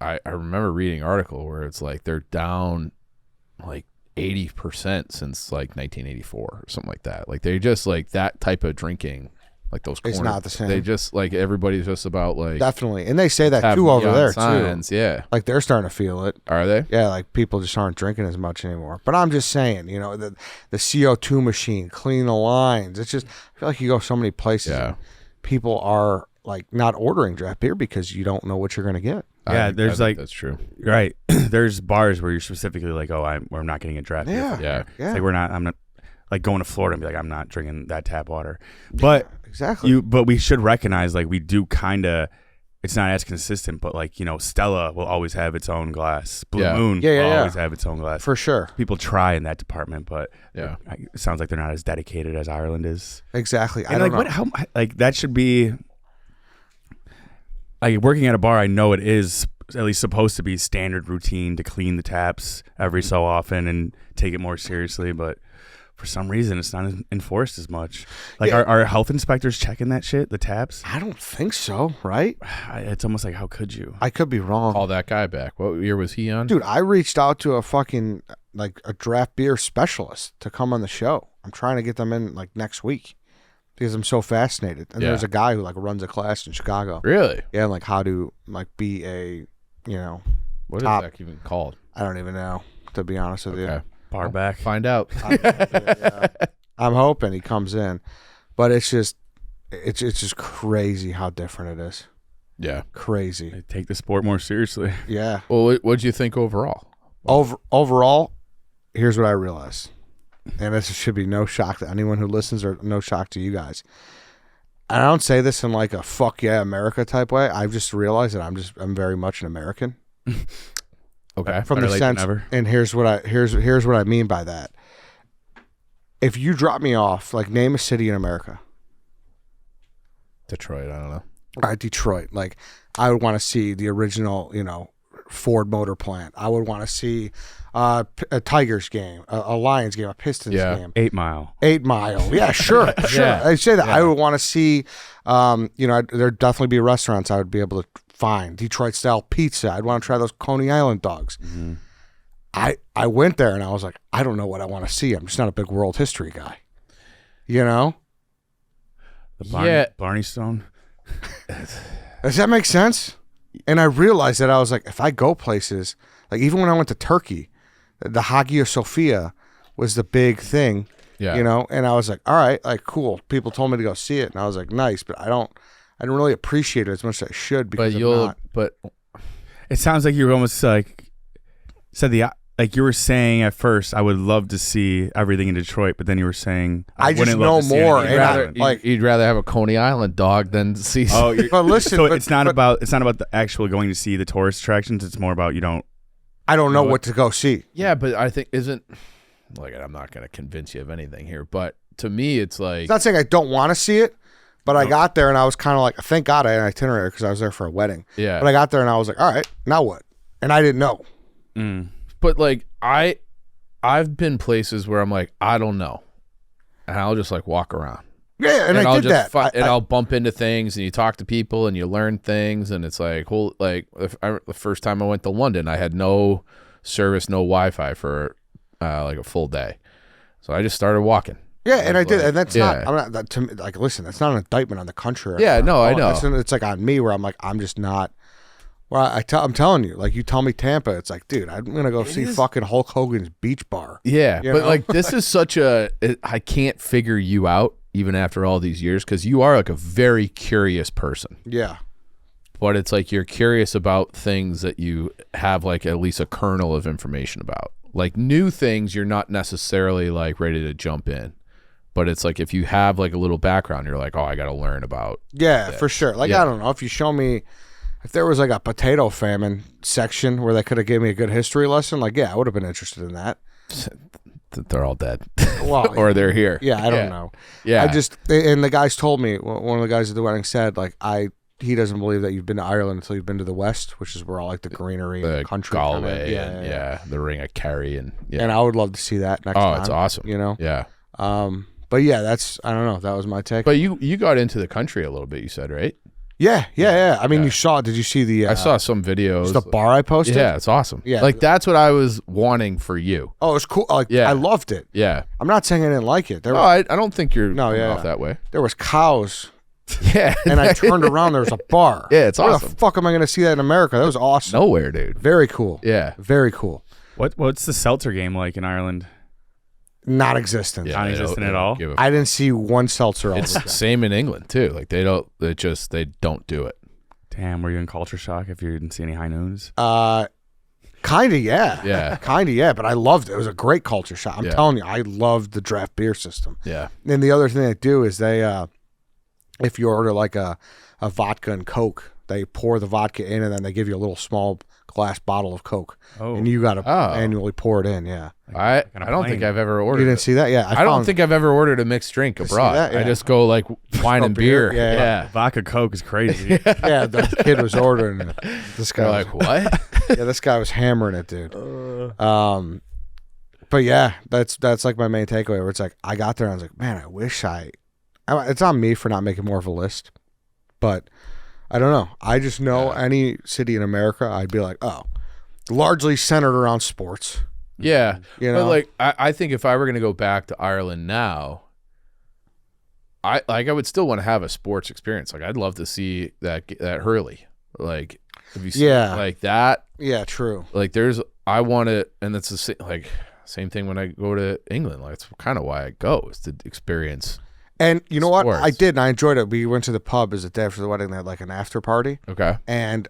[SPEAKER 2] I remember reading an article where it's like they're down like 80% since like 1984 or something like that. Like, they just like that type of drinking, like those corner,
[SPEAKER 1] It's not the same.
[SPEAKER 2] They just like everybody's just about like
[SPEAKER 1] Definitely, and they say that
[SPEAKER 2] having
[SPEAKER 1] too over
[SPEAKER 2] neon
[SPEAKER 1] there
[SPEAKER 2] signs.
[SPEAKER 1] too.
[SPEAKER 2] Yeah,
[SPEAKER 1] Like, they're starting to feel it.
[SPEAKER 2] are they?
[SPEAKER 1] Yeah, like, people just aren't drinking as much anymore. But I'm just saying, the CO2 machine, clean the lines. It's just, I feel like you go so many places.
[SPEAKER 2] Yeah.
[SPEAKER 1] And people are like not ordering draft beer because you don't know what you're going to get.
[SPEAKER 3] Yeah,
[SPEAKER 2] I
[SPEAKER 3] there's
[SPEAKER 2] think
[SPEAKER 3] like
[SPEAKER 2] that's true.
[SPEAKER 3] right. There's bars where you're specifically like, we're not getting a draft beer.
[SPEAKER 1] Yeah.
[SPEAKER 3] from
[SPEAKER 2] Yeah.
[SPEAKER 3] here.
[SPEAKER 1] Yeah.
[SPEAKER 3] It's like I'm not like going to Florida and be like, I'm not drinking that tap water. But
[SPEAKER 1] Exactly.
[SPEAKER 3] but we should recognize, like, we do kind of. It's not as consistent, but like, Stella will always have its own glass. Blue
[SPEAKER 2] Yeah.
[SPEAKER 3] Moon
[SPEAKER 1] Yeah, yeah,
[SPEAKER 3] will
[SPEAKER 1] yeah.
[SPEAKER 3] always have its own glass.
[SPEAKER 1] For sure.
[SPEAKER 3] People try in that department, but
[SPEAKER 2] Yeah.
[SPEAKER 3] it sounds like they're not as dedicated as Ireland is.
[SPEAKER 1] Exactly. I
[SPEAKER 3] And
[SPEAKER 1] don't
[SPEAKER 3] like,
[SPEAKER 1] know.
[SPEAKER 3] how like that should be. Like, working at a bar, I know it is at least supposed to be standard routine to clean the taps every so often and take it more seriously, but for some reason it's not enforced as much. Like,
[SPEAKER 1] Yeah.
[SPEAKER 3] are health inspectors checking that shit, the taps?
[SPEAKER 1] I don't think so, right?
[SPEAKER 3] It's almost like, how could you?
[SPEAKER 1] I could be wrong.
[SPEAKER 2] Call that guy back. What year was he on?
[SPEAKER 1] Dude, I reached out to a fucking, like, a draft beer specialist to come on the show. I'm trying to get them in, like, next week because I'm so fascinated. And
[SPEAKER 2] Yeah.
[SPEAKER 1] there's a guy who, like, runs a class in Chicago.
[SPEAKER 2] Really?
[SPEAKER 1] Yeah, and, like, how to, like, be a
[SPEAKER 2] What is
[SPEAKER 1] top-
[SPEAKER 2] that even called?
[SPEAKER 1] I don't even know, to be honest with you.
[SPEAKER 2] Okay.
[SPEAKER 3] Bar back.
[SPEAKER 2] Find out.
[SPEAKER 1] I'm hoping he comes in, but it's just crazy how different it is.
[SPEAKER 2] Yeah.
[SPEAKER 1] Crazy.
[SPEAKER 3] They take the sport more seriously.
[SPEAKER 1] Yeah.
[SPEAKER 2] Well, what'd you think overall?
[SPEAKER 1] Overall, here's what I realized, and this should be no shock to anyone who listens, or no shock to you guys. And I don't say this in like a fuck yeah America type way. I've just realized that I'm very much an American.
[SPEAKER 2] Okay.
[SPEAKER 1] From
[SPEAKER 3] Better
[SPEAKER 1] the
[SPEAKER 3] late than
[SPEAKER 1] sense,
[SPEAKER 3] never.
[SPEAKER 1] and here's what I mean by that. If you drop me off, like name a city in America.
[SPEAKER 2] Detroit, I don't know.
[SPEAKER 1] All right, Detroit. Like I would want to see the original, Ford motor plant. I would want to see a Tigers game, a Lions game, a Pistons game.
[SPEAKER 3] 8 Mile.
[SPEAKER 1] 8 Mile. Yeah, sure.
[SPEAKER 2] Yeah.
[SPEAKER 1] I say that. I would want to see, there'd definitely be restaurants I would be able to find. Detroit style pizza. I'd want to try those Coney Island dogs.
[SPEAKER 3] Mm-hmm.
[SPEAKER 1] I went there and I was like, I don't know what I want to see. I'm just not a big world history guy.
[SPEAKER 3] The
[SPEAKER 2] Yeah.
[SPEAKER 3] Barney Stone.
[SPEAKER 1] Does that make sense? And I realized that I was like, if I go places, like even when I went to Turkey, the Hagia Sophia was the big thing,
[SPEAKER 2] Yeah.
[SPEAKER 1] and I was like, all right, like cool. People told me to go see it, and I was like, nice, but I don't really appreciate it as much as I should because
[SPEAKER 2] But
[SPEAKER 3] It sounds like you were almost like said like you were saying at first, I would love to see everything in Detroit, but then you were saying
[SPEAKER 1] I just
[SPEAKER 3] wouldn't
[SPEAKER 1] know
[SPEAKER 3] love to see
[SPEAKER 1] more,
[SPEAKER 3] anything in
[SPEAKER 1] and
[SPEAKER 3] Ireland.
[SPEAKER 1] like-
[SPEAKER 2] you'd rather have a Coney Island dog than see.
[SPEAKER 3] Oh, you're,
[SPEAKER 1] But listen,
[SPEAKER 3] so
[SPEAKER 1] but-
[SPEAKER 3] it's not
[SPEAKER 1] but-
[SPEAKER 3] about the actual going to see the tourist attractions. It's more about
[SPEAKER 1] I don't know
[SPEAKER 3] know
[SPEAKER 1] what to go see.
[SPEAKER 2] Yeah, but I think I'm not going to convince you of anything here, but to me, it's like
[SPEAKER 1] It's not saying I don't want to see it, but I got there and I was kind of like, thank God I had an itinerary because I was there for a wedding.
[SPEAKER 2] yeah.
[SPEAKER 1] But I got there and I was like, all right, now what? And I didn't know.
[SPEAKER 2] But like I've been places where I'm like, I don't know, and I'll just like walk around.
[SPEAKER 1] Yeah, and I
[SPEAKER 2] I'll
[SPEAKER 1] did
[SPEAKER 2] just
[SPEAKER 1] that.
[SPEAKER 2] I'll bump into things, and you talk to people, and you learn things, and it's like, the first time I went to London, I had no service, no Wi-Fi for like a full day, so I just started walking.
[SPEAKER 1] Yeah, and I did,
[SPEAKER 2] like-
[SPEAKER 1] and that's
[SPEAKER 2] yeah.
[SPEAKER 1] not. I'm not that, to me, like. Listen, that's not an indictment on the country.
[SPEAKER 2] Yeah, no, I know.
[SPEAKER 1] It's like on me where I'm like, I'm just not. Well, I'm telling you, like you tell me Tampa, it's like, dude, I'm gonna go see fucking Hulk Hogan's Beach Bar.
[SPEAKER 2] Yeah,
[SPEAKER 1] You
[SPEAKER 2] but
[SPEAKER 1] know?
[SPEAKER 2] like this is I can't figure you out even after all these years because you are like a very curious person.
[SPEAKER 1] Yeah,
[SPEAKER 2] But it's like you're curious about things that you have like at least a kernel of information about. Like new things, you're not necessarily like ready to jump in. But it's like if you have like a little background, you're like, oh, I got to learn about.
[SPEAKER 1] yeah, for sure. Like
[SPEAKER 2] Yeah.
[SPEAKER 1] I don't know if you show me. If there was like a potato famine section where they could have gave me a good history lesson, like yeah, I would have been interested in that.
[SPEAKER 2] They're all dead,
[SPEAKER 1] Well,
[SPEAKER 2] or they're here.
[SPEAKER 1] yeah, I don't know.
[SPEAKER 2] Yeah,
[SPEAKER 1] I just and the guys told me, one of the guys at the wedding said like he doesn't believe that you've been to Ireland until you've been to the West, which is where all like the greenery and
[SPEAKER 2] the
[SPEAKER 1] the country kinda-
[SPEAKER 2] Galway, and the Ring of Kerry, and
[SPEAKER 1] And I would love to see that next time.
[SPEAKER 2] it's awesome.
[SPEAKER 1] Yeah.
[SPEAKER 2] Yeah,
[SPEAKER 1] But yeah, I don't know. That was my take.
[SPEAKER 2] but you got into the country a little bit. You said, right?
[SPEAKER 1] Yeah. I mean, did you see the?
[SPEAKER 2] I saw some videos.
[SPEAKER 1] the bar I posted.
[SPEAKER 2] Yeah, it's awesome.
[SPEAKER 1] Yeah.
[SPEAKER 2] Like that's what I was wanting for you.
[SPEAKER 1] Oh, it was cool. Like,
[SPEAKER 2] Yeah.
[SPEAKER 1] I loved it.
[SPEAKER 2] Yeah.
[SPEAKER 1] I'm not saying I didn't like it.
[SPEAKER 2] No, I don't think you're
[SPEAKER 1] No,
[SPEAKER 2] coming
[SPEAKER 1] yeah.
[SPEAKER 2] off that way.
[SPEAKER 1] There was cows,
[SPEAKER 2] Yeah.
[SPEAKER 1] and I turned around. There was a bar.
[SPEAKER 2] Yeah, it's
[SPEAKER 1] Where
[SPEAKER 2] awesome.
[SPEAKER 1] the fuck am I going to see that in America? That was awesome.
[SPEAKER 2] Nowhere, dude.
[SPEAKER 1] Very cool.
[SPEAKER 2] Yeah.
[SPEAKER 1] Very cool.
[SPEAKER 3] What's the seltzer game like in Ireland?
[SPEAKER 1] Not existent.
[SPEAKER 2] Yeah,
[SPEAKER 3] Non-existent
[SPEAKER 2] they
[SPEAKER 3] at
[SPEAKER 2] don't
[SPEAKER 3] all?
[SPEAKER 2] give a
[SPEAKER 1] I didn't see one seltzer. all
[SPEAKER 2] It's
[SPEAKER 1] weekend.
[SPEAKER 2] same in England too. Like they don't do it.
[SPEAKER 3] Damn, were you in culture shock if you didn't see any high noons?
[SPEAKER 1] Kinda, yeah.
[SPEAKER 2] Yeah.
[SPEAKER 1] Kinda, yeah. But I loved it. It was a great culture shot. I'm
[SPEAKER 2] Yeah.
[SPEAKER 1] telling you, I loved the draft beer system.
[SPEAKER 2] Yeah.
[SPEAKER 1] And the other thing they do is they, if you order like a vodka and Coke, they pour the vodka in and then they give you a little small glass bottle of Coke.
[SPEAKER 3] Oh.
[SPEAKER 1] And you got to
[SPEAKER 2] Oh.
[SPEAKER 1] annually pour it in, yeah.
[SPEAKER 2] I
[SPEAKER 3] on a
[SPEAKER 2] don't think
[SPEAKER 3] plane.
[SPEAKER 2] I've ever
[SPEAKER 1] You
[SPEAKER 2] ordered.
[SPEAKER 1] didn't
[SPEAKER 2] it.
[SPEAKER 1] see that? Yeah.
[SPEAKER 2] I don't think I've ever ordered a mixed drink
[SPEAKER 1] see
[SPEAKER 2] abroad.
[SPEAKER 1] that?
[SPEAKER 2] I
[SPEAKER 1] Yeah.
[SPEAKER 2] just go like wine
[SPEAKER 1] Oh,
[SPEAKER 2] and
[SPEAKER 1] beer?
[SPEAKER 2] beer.
[SPEAKER 1] Yeah,
[SPEAKER 2] Yeah.
[SPEAKER 3] Vodka Coke is crazy.
[SPEAKER 1] Yeah, the kid was ordering it. This guy
[SPEAKER 2] They're
[SPEAKER 1] was,
[SPEAKER 2] like, what?
[SPEAKER 1] yeah, this guy was hammering it, dude. But yeah, that's like my main takeaway where it's like, I got there and I was like, man, I wish it's on me for not making more of a list, but I don't know. I just know any city in America, I'd be like, oh, largely centered around sports.
[SPEAKER 2] Yeah.
[SPEAKER 1] You know?
[SPEAKER 2] But like I think if I were gonna go back to Ireland now, I would still want to have a sports experience. Like I'd love to see that Hurley. Like Have you seen
[SPEAKER 1] Yeah.
[SPEAKER 2] like that?
[SPEAKER 1] Yeah, true.
[SPEAKER 2] Like I want it, and it's the same thing when I go to England. Like that's kind of why I go, is to experience.
[SPEAKER 1] And you know what?
[SPEAKER 2] Sports.
[SPEAKER 1] I did, and I enjoyed it. We went to the pub as a day after the wedding. They had like an after party.
[SPEAKER 2] Okay.
[SPEAKER 1] And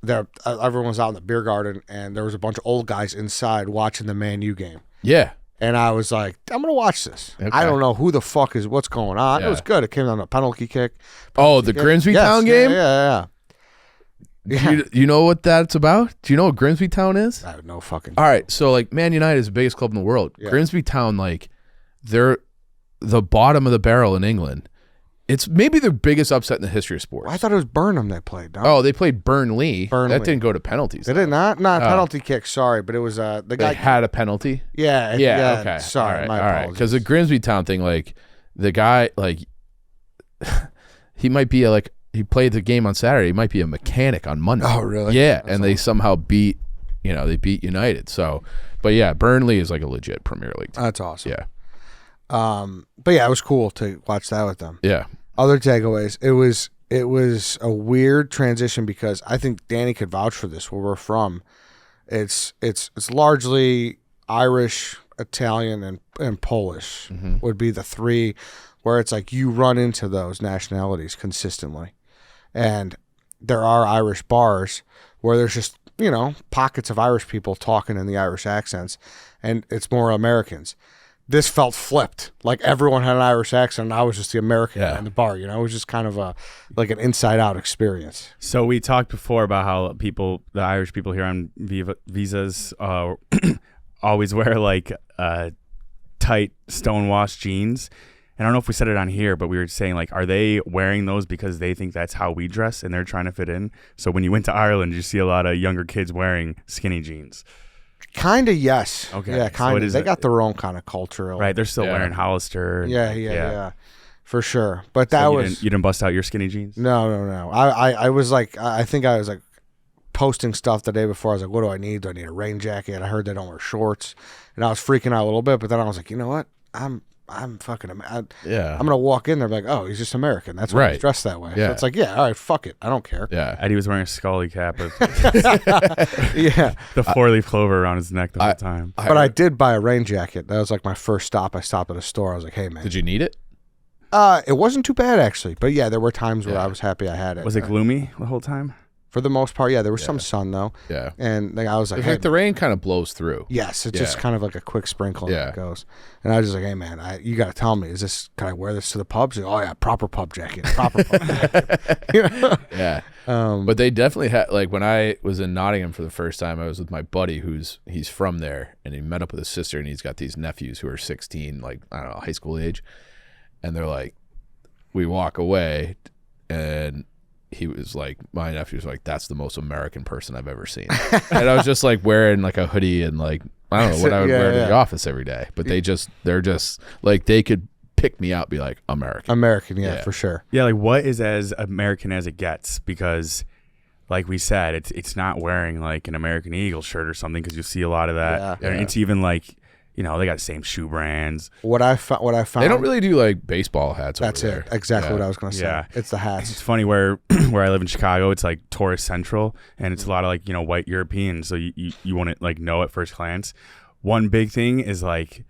[SPEAKER 1] there, everyone was out in the beer garden, and there was a bunch of old guys inside watching the Man U game.
[SPEAKER 2] Yeah.
[SPEAKER 1] And I was like, I'm going to watch this.
[SPEAKER 2] Okay.
[SPEAKER 1] I don't know who the fuck is what's going on.
[SPEAKER 2] Yeah.
[SPEAKER 1] It was good. It came down to a penalty kick.
[SPEAKER 2] The Grimsby Town game?
[SPEAKER 1] Yeah.
[SPEAKER 2] You know what that's about? Do you know what Grimsby Town is?
[SPEAKER 1] I have no fucking
[SPEAKER 2] All right. So, like, Man United is the biggest club in the world.
[SPEAKER 1] Yeah.
[SPEAKER 2] Grimsby Town, like, they're the bottom of the barrel in England. It's maybe the biggest upset in the history of sports.
[SPEAKER 1] I thought it was Burnham they played. No?
[SPEAKER 2] Oh, they played Burnley.
[SPEAKER 1] Burnley.
[SPEAKER 2] That didn't go to penalties.
[SPEAKER 1] Did it not? Not penalty kick, sorry. But it was the
[SPEAKER 2] They
[SPEAKER 1] guy.
[SPEAKER 2] had a penalty?
[SPEAKER 1] Yeah.
[SPEAKER 2] Okay.
[SPEAKER 1] Sorry, my
[SPEAKER 2] All right.
[SPEAKER 1] apologies.
[SPEAKER 2] Because the Grimsby Town thing, like, the guy, like, he might be he played the game on Saturday. He might be a mechanic on Monday.
[SPEAKER 1] Oh, really?
[SPEAKER 2] Yeah.
[SPEAKER 1] That's
[SPEAKER 2] and they somehow beat United. So, but yeah, Burnley is like a legit Premier League team.
[SPEAKER 1] That's awesome.
[SPEAKER 2] Yeah.
[SPEAKER 1] But yeah, it was cool to watch that with them.
[SPEAKER 2] Yeah.
[SPEAKER 1] Other takeaways. It was a weird transition because I think Danny could vouch for this. Where we're from, it's largely Irish, Italian, and Polish would be the three. Where it's like you run into those nationalities consistently, and there are Irish bars where there's just pockets of Irish people talking in the Irish accents, and it's more Americans. This felt flipped. Like everyone had an Irish accent, and I was just the American guy in the bar. It was just kind of like an inside-out experience.
[SPEAKER 3] So we talked before about how the Irish people here on visas, always wear like tight stonewashed jeans. And I don't know if we said it on here, but we were saying, like, are they wearing those because they think that's how we dress and they're trying to fit in? So when you went to Ireland, you see a lot of younger kids wearing skinny jeans.
[SPEAKER 1] Kind of, yes.
[SPEAKER 3] Okay.
[SPEAKER 1] Yeah, kind
[SPEAKER 3] So
[SPEAKER 1] of. They got their own kind of cultural.
[SPEAKER 3] Right. They're still wearing Hollister.
[SPEAKER 1] Yeah. For sure. But
[SPEAKER 3] So
[SPEAKER 1] that
[SPEAKER 3] you didn't bust out your skinny jeans?
[SPEAKER 1] No. I was like, I think I was like posting stuff the day before. I was like, what do I need? Do I need a rain jacket? I heard they don't wear shorts. And I was freaking out a little bit, but then I was like, you know what? I'm fucking. I'm gonna walk in there and be like, oh, he's just American. That's why he's dressed that way.
[SPEAKER 2] Yeah.
[SPEAKER 1] So it's like, yeah, all right, fuck it. I don't care.
[SPEAKER 2] Yeah.
[SPEAKER 3] Eddie was wearing a Scully cap with
[SPEAKER 1] Yeah.
[SPEAKER 3] the four-leaf clover around his neck the whole time.
[SPEAKER 1] But I did buy a rain jacket. That was like my first stop. I stopped at a store. I was like, hey man.
[SPEAKER 2] Did you need it?
[SPEAKER 1] It wasn't too bad actually. But yeah, there were times where I was happy I had it.
[SPEAKER 3] Was it gloomy the whole time?
[SPEAKER 1] For the most part, yeah. There was some sun though.
[SPEAKER 2] Yeah.
[SPEAKER 1] And I was like,
[SPEAKER 2] It's
[SPEAKER 1] hey,
[SPEAKER 2] like the rain kind of blows through.
[SPEAKER 1] yes, it's just kind of like a quick sprinkle and it goes. And I was just like, hey man, you got to tell me, can I wear this to the pubs? Oh yeah, proper pub jacket, proper pub jacket.
[SPEAKER 2] Yeah. But they definitely had, like, when I was in Nottingham for the first time, I was with my buddy he's from there, and he met up with his sister, and he's got these nephews who are 16, like, I don't know, high school age. And they're like, we walk away, and he was like, my nephew was like, that's the most American person I've ever seen. And I was just like wearing like a hoodie and like, I don't know what I would wear to the office every day. But they're just like, they could pick me out, be like, American,
[SPEAKER 1] yeah, for sure.
[SPEAKER 3] Yeah, like what is as American as it gets? Because like we said, it's not wearing like an American Eagle shirt or something, because you see a lot of that.
[SPEAKER 1] Yeah.
[SPEAKER 3] And it's even like, they got the same shoe brands.
[SPEAKER 1] What I found.
[SPEAKER 2] They don't really do like baseball hats.
[SPEAKER 1] That's
[SPEAKER 2] over
[SPEAKER 1] it.
[SPEAKER 2] there.
[SPEAKER 1] Exactly what I was going to say.
[SPEAKER 3] Yeah.
[SPEAKER 1] It's the hats.
[SPEAKER 3] It's funny where I live in Chicago, it's like tourist central, and it's a lot of like, white Europeans. So you wouldn't like know at first glance. One big thing is like,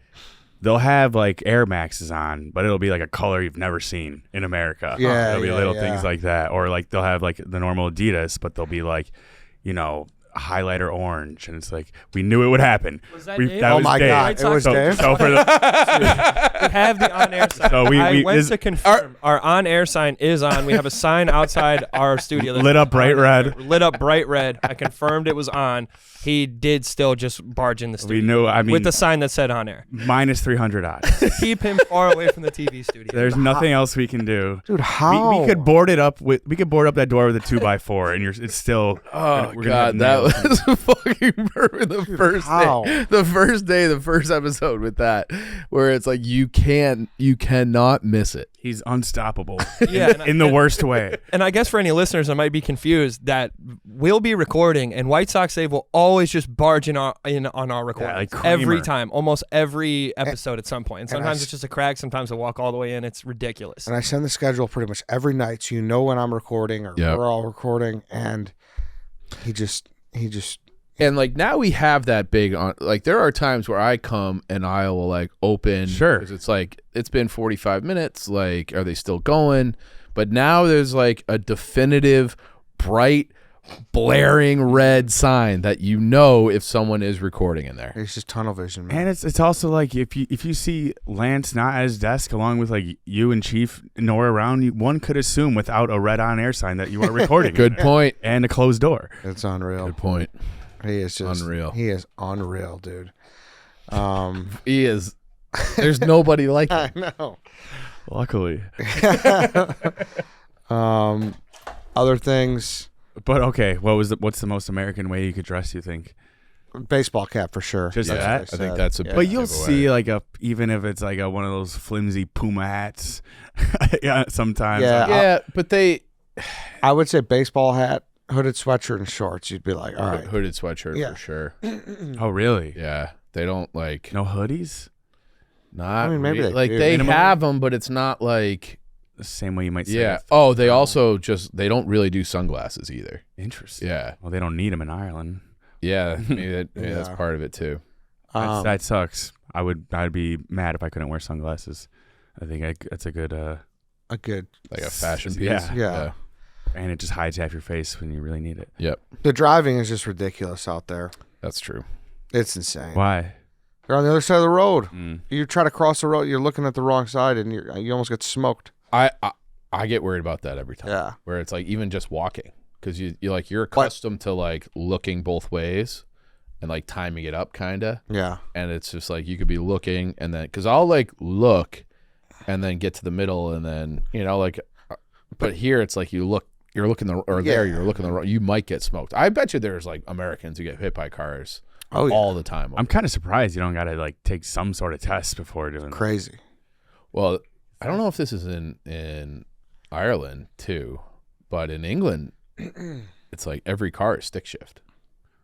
[SPEAKER 3] they'll have like Air Maxes on, but it'll be like a color you've never seen in America.
[SPEAKER 1] Yeah,
[SPEAKER 3] There'll be little things like that. Or like they'll have like the normal Adidas, but they'll be like, highlighter orange, and it's like, we knew it would happen.
[SPEAKER 4] Was that Dave?
[SPEAKER 1] Oh
[SPEAKER 3] was
[SPEAKER 1] my
[SPEAKER 3] Dave.
[SPEAKER 1] God, it was Dave?
[SPEAKER 3] So for the
[SPEAKER 4] We have the on-air sign.
[SPEAKER 3] So
[SPEAKER 4] I went to confirm. Our on-air sign is on. We have a sign outside our studio.
[SPEAKER 3] lit up bright red.
[SPEAKER 4] Lit up bright red. I confirmed it was on. He did still just barge in the studio.
[SPEAKER 3] We knew. I mean,
[SPEAKER 4] with the sign that said on air.
[SPEAKER 3] minus 300 odds.
[SPEAKER 4] Keep him far away from the TV studio.
[SPEAKER 3] There's nothing else we can do.
[SPEAKER 1] Dude, how?
[SPEAKER 3] We could board it up with. We could board up that door with a 2x4, and it's still.
[SPEAKER 2] Oh
[SPEAKER 3] we're
[SPEAKER 2] God,
[SPEAKER 3] gonna have
[SPEAKER 2] that was fucking perfect.
[SPEAKER 1] how?
[SPEAKER 2] The first episode with that, where it's like you cannot miss it.
[SPEAKER 3] He's unstoppable.
[SPEAKER 4] Yeah,
[SPEAKER 3] in the worst way.
[SPEAKER 4] And I guess for any listeners that might be confused, that we'll be recording, and White Sox Dave will always just barge in on our recordings.
[SPEAKER 3] like
[SPEAKER 4] every
[SPEAKER 3] Kramer.
[SPEAKER 4] time, almost every episode at some point. And sometimes
[SPEAKER 1] I-
[SPEAKER 4] it's just a crack, sometimes I walk all the way in. It's ridiculous.
[SPEAKER 1] And I send the schedule pretty much every night, so you know when I'm recording or
[SPEAKER 2] Yep.
[SPEAKER 1] we're all recording. And He just.
[SPEAKER 2] And like now we have that big on. Like there are times where I come and I will like open.
[SPEAKER 3] Sure.
[SPEAKER 2] Because it's like it's been 45 minutes. Like, are they still going? But now there's like a definitive, bright, blaring red sign that you know if someone is recording in there.
[SPEAKER 1] It's just tunnel vision, man.
[SPEAKER 3] And it's also like if you see Lance not at his desk along with like you and Chief Nor around, one could assume without a red on air sign that you are recording.
[SPEAKER 2] Good point.
[SPEAKER 3] And a closed door.
[SPEAKER 1] It's unreal.
[SPEAKER 2] Good point.
[SPEAKER 1] He is just
[SPEAKER 2] Unreal.
[SPEAKER 1] He is unreal, dude.
[SPEAKER 2] He is. There's nobody like him.
[SPEAKER 1] I know.
[SPEAKER 3] Luckily.
[SPEAKER 1] Other things,
[SPEAKER 3] But okay, what's the most American way you could dress, you think?
[SPEAKER 1] baseball cap for sure.
[SPEAKER 3] Just
[SPEAKER 1] That's
[SPEAKER 3] that?
[SPEAKER 1] what
[SPEAKER 2] I
[SPEAKER 1] said.
[SPEAKER 2] think that's a.
[SPEAKER 1] Yeah.
[SPEAKER 3] But you'll
[SPEAKER 2] giveaway.
[SPEAKER 3] see like even if it's like one of those flimsy Puma hats, yeah, sometimes.
[SPEAKER 1] Yeah.
[SPEAKER 2] Yeah, but they
[SPEAKER 1] I would say baseball hat, hooded sweatshirt, and shorts. You'd be like, all right.
[SPEAKER 2] hooded sweatshirt
[SPEAKER 1] Yeah.
[SPEAKER 2] for sure.
[SPEAKER 3] Oh really?
[SPEAKER 2] Yeah, they don't like
[SPEAKER 3] No hoodies?
[SPEAKER 2] not.
[SPEAKER 1] I mean, maybe they
[SPEAKER 2] like
[SPEAKER 1] do.
[SPEAKER 2] they
[SPEAKER 3] Minimum?
[SPEAKER 2] have them, but it's not like.
[SPEAKER 3] The same way you might say.
[SPEAKER 2] Yeah.
[SPEAKER 3] if-
[SPEAKER 2] Oh, they also just they don't really do sunglasses either.
[SPEAKER 3] Interesting.
[SPEAKER 2] Yeah.
[SPEAKER 3] Well, they don't need them in Ireland.
[SPEAKER 2] Yeah. Maybe that's
[SPEAKER 1] Yeah.
[SPEAKER 2] part of it too.
[SPEAKER 3] That sucks. I'd be mad if I couldn't wear sunglasses. I think that's a good.
[SPEAKER 1] a good.
[SPEAKER 2] Like a fashion piece.
[SPEAKER 3] Yeah.
[SPEAKER 1] Yeah.
[SPEAKER 3] And it just hides half your face when you really need it.
[SPEAKER 2] Yep.
[SPEAKER 1] The driving is just ridiculous out there.
[SPEAKER 2] That's true.
[SPEAKER 1] It's insane.
[SPEAKER 3] Why?
[SPEAKER 1] They're on the other side of the road.
[SPEAKER 3] Mm.
[SPEAKER 1] You try to cross the road, you're looking at the wrong side, and you almost get smoked.
[SPEAKER 2] I get worried about that every time.
[SPEAKER 1] Yeah.
[SPEAKER 2] Where it's like even just walking because you're accustomed to like looking both ways and like timing it up kind of.
[SPEAKER 1] Yeah.
[SPEAKER 2] And it's just like you could be looking and then because I'll like look and then get to the middle and then like but here it's like you're looking the wrong, you might get smoked. I bet you there's like Americans who get hit by cars all the time.
[SPEAKER 3] I'm kind of surprised you don't got to like take some sort of test before doing that.
[SPEAKER 1] Crazy.
[SPEAKER 2] Well, I don't know if this is in Ireland too, but in England it's like every car is stick shift.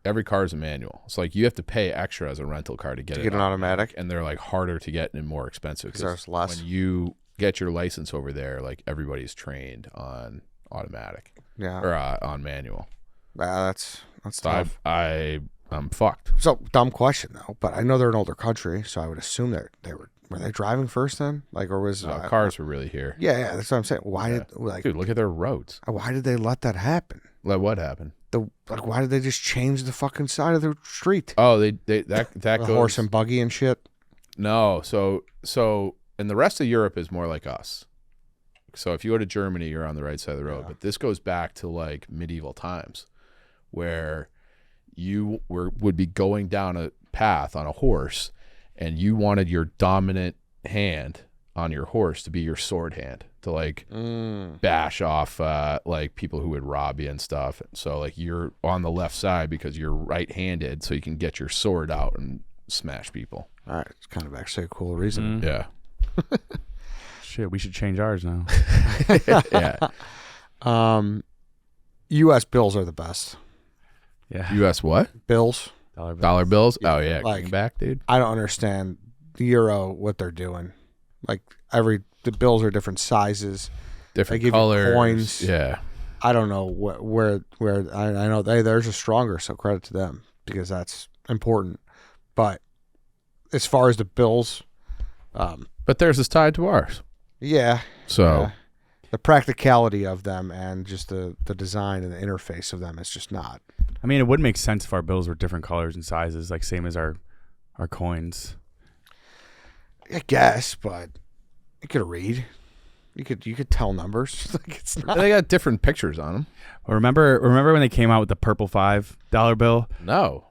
[SPEAKER 2] Every car is a manual. It's like you have to pay extra as a rental car to get
[SPEAKER 1] To get an automatic.
[SPEAKER 2] and they're like harder to get and more expensive
[SPEAKER 1] Because there's less.
[SPEAKER 2] when you get your license over there, like everybody's trained on automatic
[SPEAKER 1] Yeah.
[SPEAKER 2] or on manual.
[SPEAKER 1] That's
[SPEAKER 2] So
[SPEAKER 1] tough.
[SPEAKER 2] I'm fucked.
[SPEAKER 1] So dumb question though, but I know they're an older country, so I would assume were they driving first then, like, or was
[SPEAKER 2] Cars were really here.
[SPEAKER 1] Yeah, that's what I'm saying. Why did
[SPEAKER 2] Dude, look at their roads.
[SPEAKER 1] why did they let that happen?
[SPEAKER 2] Like what happened?
[SPEAKER 1] Why did they just change the fucking side of the street?
[SPEAKER 2] Oh, that
[SPEAKER 1] The
[SPEAKER 2] goes
[SPEAKER 1] horse and buggy and shit.
[SPEAKER 2] No, so and the rest of Europe is more like us. So if you go to Germany, you're on the right side of the road.
[SPEAKER 1] Yeah.
[SPEAKER 2] But this goes back to like medieval times, where you would be going down a path on a horse, and you wanted your dominant hand on your horse to be your sword hand to like bash off like people who would rob you and stuff. So like you're on the left side because you're right-handed, so you can get your sword out and smash people.
[SPEAKER 1] All right, it's kind of actually a cool reason.
[SPEAKER 2] Yeah.
[SPEAKER 3] Shit, we should change ours now.
[SPEAKER 2] Yeah.
[SPEAKER 1] U.S. bills are the best.
[SPEAKER 3] Yeah.
[SPEAKER 2] U.S. what?
[SPEAKER 1] Bills.
[SPEAKER 2] Dollar bills? Oh, yeah.
[SPEAKER 1] Like-
[SPEAKER 2] Greenback, dude.
[SPEAKER 1] I don't understand the euro, what they're doing. Like the bills are different sizes.
[SPEAKER 2] Different
[SPEAKER 1] give you
[SPEAKER 2] colors.
[SPEAKER 1] coins.
[SPEAKER 2] Yeah.
[SPEAKER 1] I don't know where I know theirs are stronger, so credit to them because that's important. But as far as the bills,
[SPEAKER 2] But theirs is tied to ours.
[SPEAKER 1] yeah.
[SPEAKER 2] So,
[SPEAKER 1] The practicality of them and just the design and the interface of them is just not.
[SPEAKER 3] I mean, it would make sense if our bills were different colors and sizes, like same as our coins.
[SPEAKER 1] I guess, but you could read. You could tell numbers. Like it's not.
[SPEAKER 2] they got different pictures on them.
[SPEAKER 3] Remember when they came out with the purple $5 bill?
[SPEAKER 2] No.